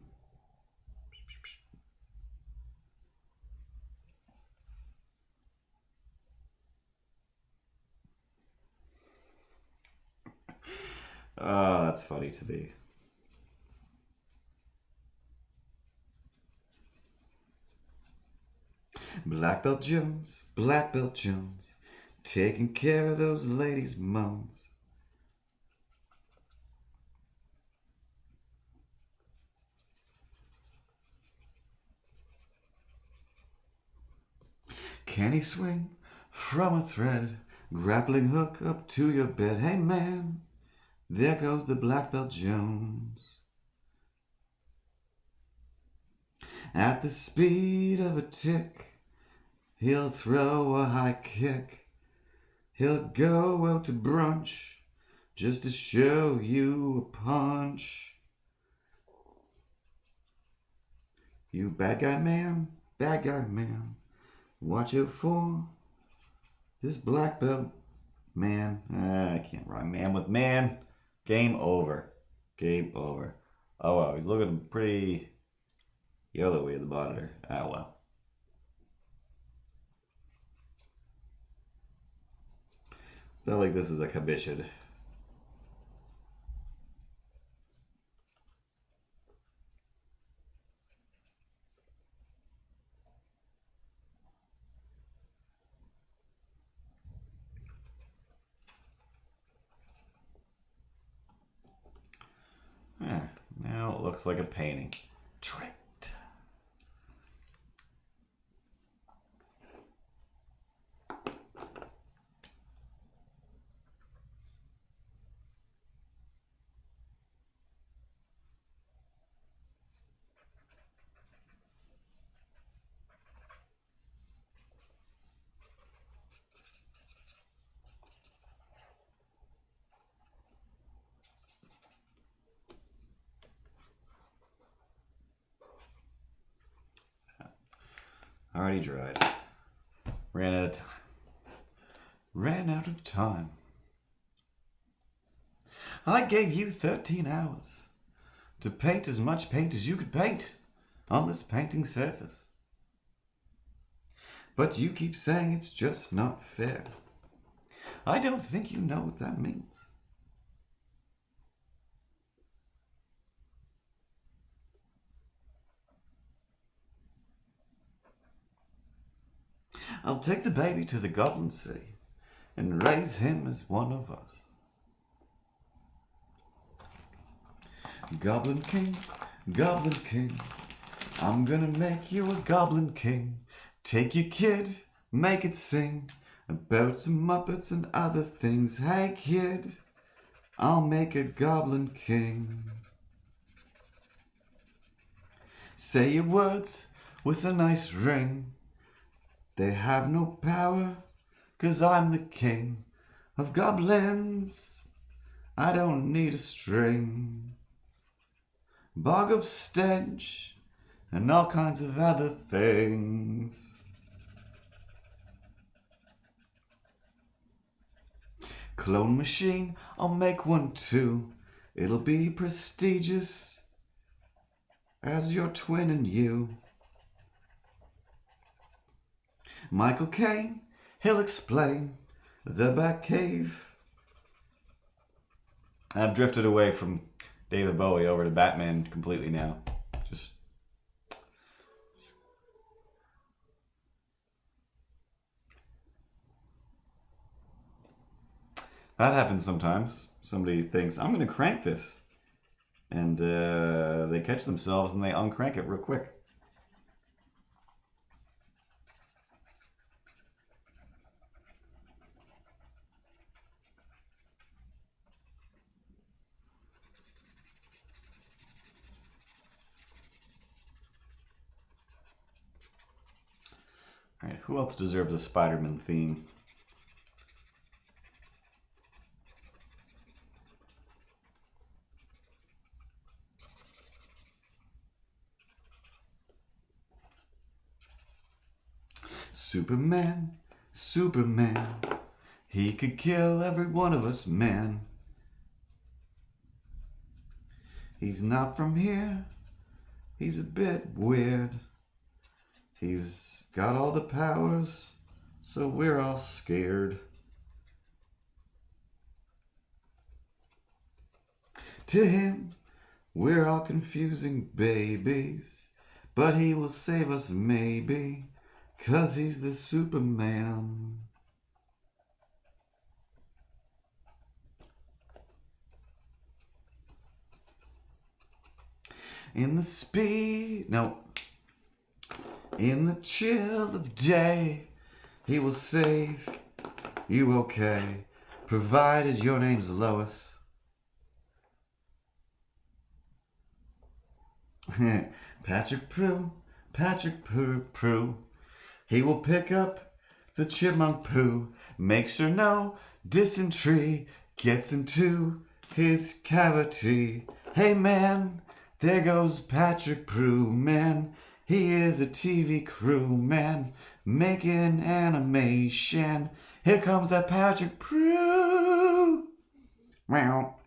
Oh, that's funny to me. Black Belt Jones, Black Belt Jones, taking care of those ladies' moans. Can he swing from a thread, grappling hook up to your bed? Hey man, there goes the Black Belt Jones. At the speed of a tick, he'll throw a high kick. He'll go out to brunch just to show you a punch. You bad guy man, watch out for this black belt man. I can't rhyme man with man. Game over. Game over. Oh wow, he's looking pretty yellowy at the monitor. Ah well. It's not like this is a commission. Now it looks like a painting. Tricked. Already dried. Ran out of time. Ran out of time. I gave you 13 hours to paint as much paint as you could paint on this painting surface. But you keep saying it's just not fair. I don't think you know what that means. I'll take the baby to the Goblin Sea and raise him as one of us. Goblin King, I'm gonna make you a Goblin King. Take your kid, make it sing about some Muppets and other things. Hey kid, I'll make a Goblin King. Say your words with a nice ring. They have no power, 'cause I'm the king of goblins. I don't need a string. Bog of stench and all kinds of other things. Clone machine, I'll make one too. It'll be prestigious as your twin and you. Michael Caine, he'll explain the Batcave. I've drifted away from David Bowie over to Batman completely now. Just that happens sometimes. Somebody thinks, I'm going to crank this. And they catch themselves and they uncrank it real quick. All right, who else deserves a Spider-Man theme? Superman, he could kill every one of us, man. He's not from here, he's a bit weird. He's got all the powers, so we're all scared. To him, we're all confusing babies, but he will save us maybe, 'cause he's the Superman. In the chill of day, He will save you okay, provided your name's Lois. Patrick Prue, Patrick Prue. He will pick up the chipmunk poo, make sure no dysentery gets into his cavity. Hey man, there goes Patrick Prue, man. He is a TV crew, man, making animation. Here comes that Patrick Prue. Meow.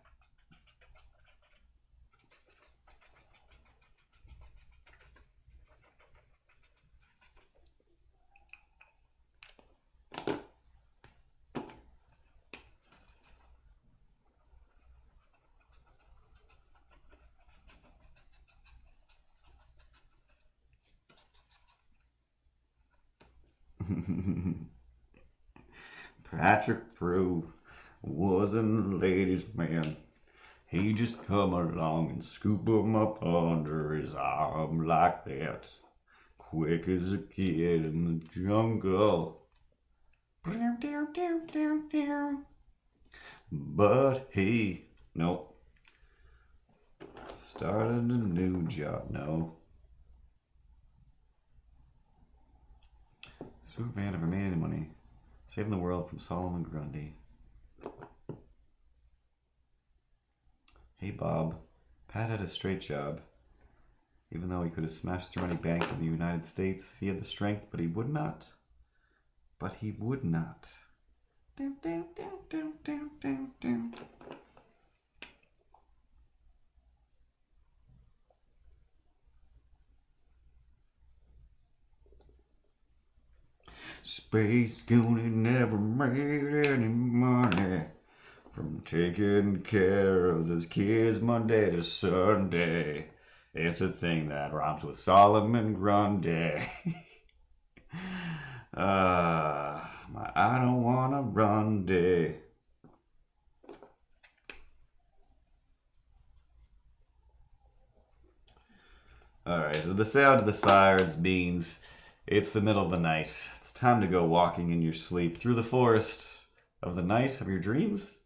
Patrick Prue wasn't a ladies' man. He just come along and scoop him up under his arm like that. Quick as a kid in the jungle. But he, nope, started a new job, no. Superman never made any money. Saving the world from Solomon Grundy. Hey Bob, Pat had a straight job. Even though he could have smashed through any bank in the United States, he had the strength, but he would not. But he would not. Down, down, down, down, down, down, down. Space Goonie never made any money from taking care of his kids Monday to Sunday. It's a thing that rhymes with Solomon Grundy. I don't wanna run day. Alright, so the sound of the sirens means it's the middle of the night. It's time to go walking in your sleep through the forest of the night of your dreams.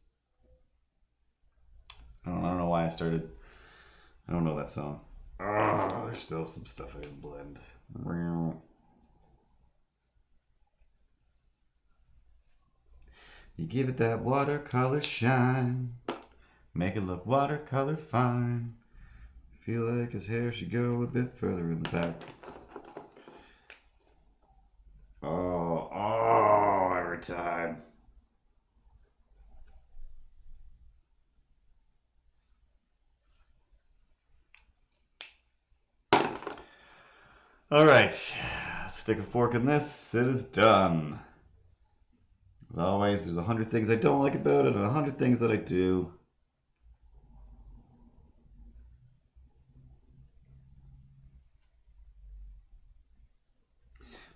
I don't know why I started. I don't know that song. Oh, there's still some stuff I can blend. You give it that watercolor shine. Make it look watercolor fine. Feel like his hair should go a bit further in the back. Oh, every time. All right, let's stick a fork in this. It is done. As always, there's 100 things I don't like about it and 100 things that I do.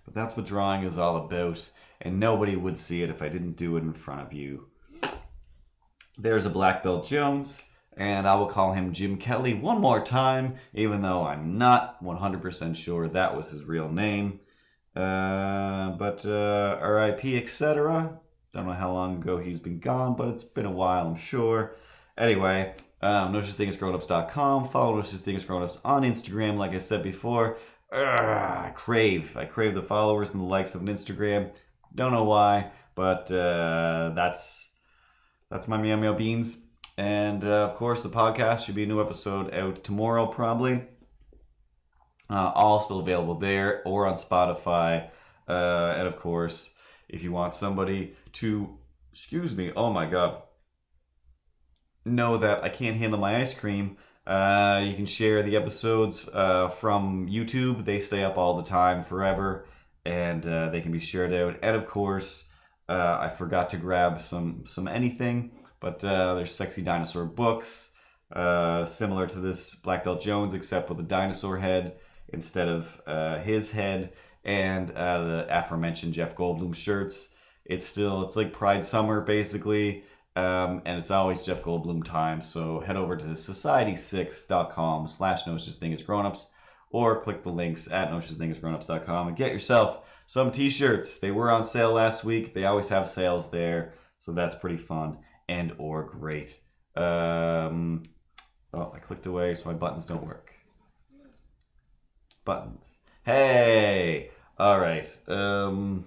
But that's what drawing is all about, and nobody would see it if I didn't do it in front of you. There's a Black Belt Jones, and I will call him Jim Kelly one more time, even though I'm not 100% sure that was his real name. But R.I.P. etc. Don't know how long ago he's been gone, but it's been a while, I'm sure. Anyway, no such thing as grownups.com. Follow no such thing as grownups on Instagram, like I said before. I crave the followers and the likes of an Instagram. Don't know why, but that's my meow meow beans. And of course, the podcast should be a new episode out tomorrow, probably. All still available there or on Spotify. And of course, if you want somebody to, oh my god, know that I can't handle my ice cream, you can share the episodes from YouTube. They stay up all the time, forever, and they can be shared out. And of course, I forgot to grab some anything, but there's Sexy Dinosaur books, similar to this Black Belt Jones, except with a dinosaur head instead of his head, and the aforementioned Jeff Goldblum shirts. It's like Pride Summer, basically. And it's always Jeff Goldblum time, so head over to society6.com/no such thing as grownups, or click the links at notionsniggersgrownups.com and get yourself some t-shirts. They were on sale last week. They always have sales there, so that's pretty fun and or great. Oh, I clicked away, so my buttons don't work. Buttons. Hey! Alright. You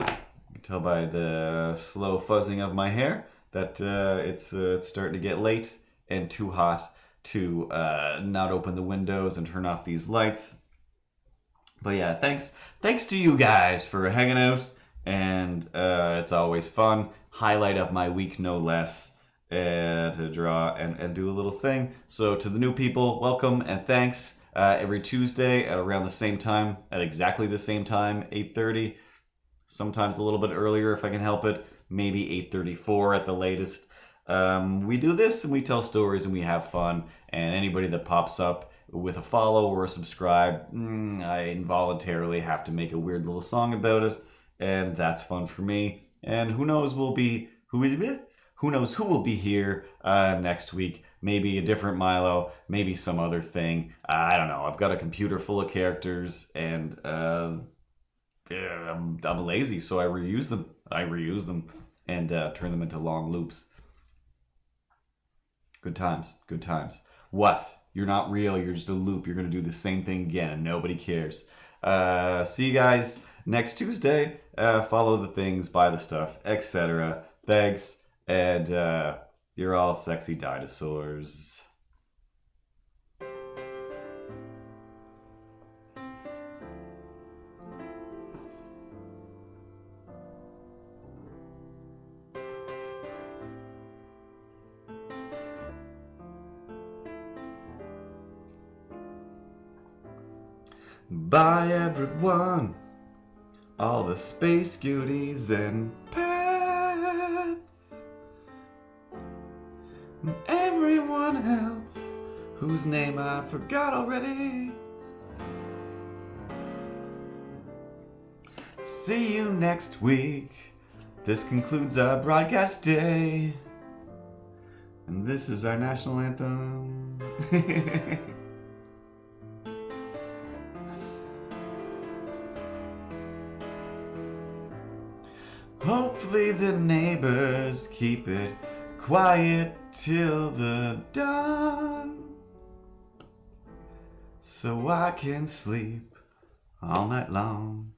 can tell by the slow fuzzing of my hair that it's starting to get late and too hot to not open the windows and turn off these lights. But yeah, thanks to you guys for hanging out, and it's always fun. Highlight of my week, no less, to draw and do a little thing. So to the new people, welcome and thanks. Every Tuesday at around the same time, at exactly the same time, 8:30. Sometimes a little bit earlier if I can help it. Maybe 8:34 at the latest. We do this and we tell stories and we have fun. And anybody that pops up with a follow or a subscribe, I involuntarily have to make a weird little song about it, and that's fun for me. And who knows who knows who will be here next week? Maybe a different Milo, maybe some other thing. I don't know. I've got a computer full of characters, and I'm lazy, so I reuse them. And turn them into long loops. Good times. What? You're not real. You're just a loop. You're going to do the same thing again, and nobody cares. See you guys next Tuesday. Follow the things, buy the stuff, etc. Thanks. And you're all sexy dinosaurs. Bye everyone, all the space goodies and pets, and everyone else whose name I forgot already. See you next week. This concludes our broadcast day, and this is our national anthem. Hopefully the neighbors keep it quiet till the dawn, so I can sleep all night long.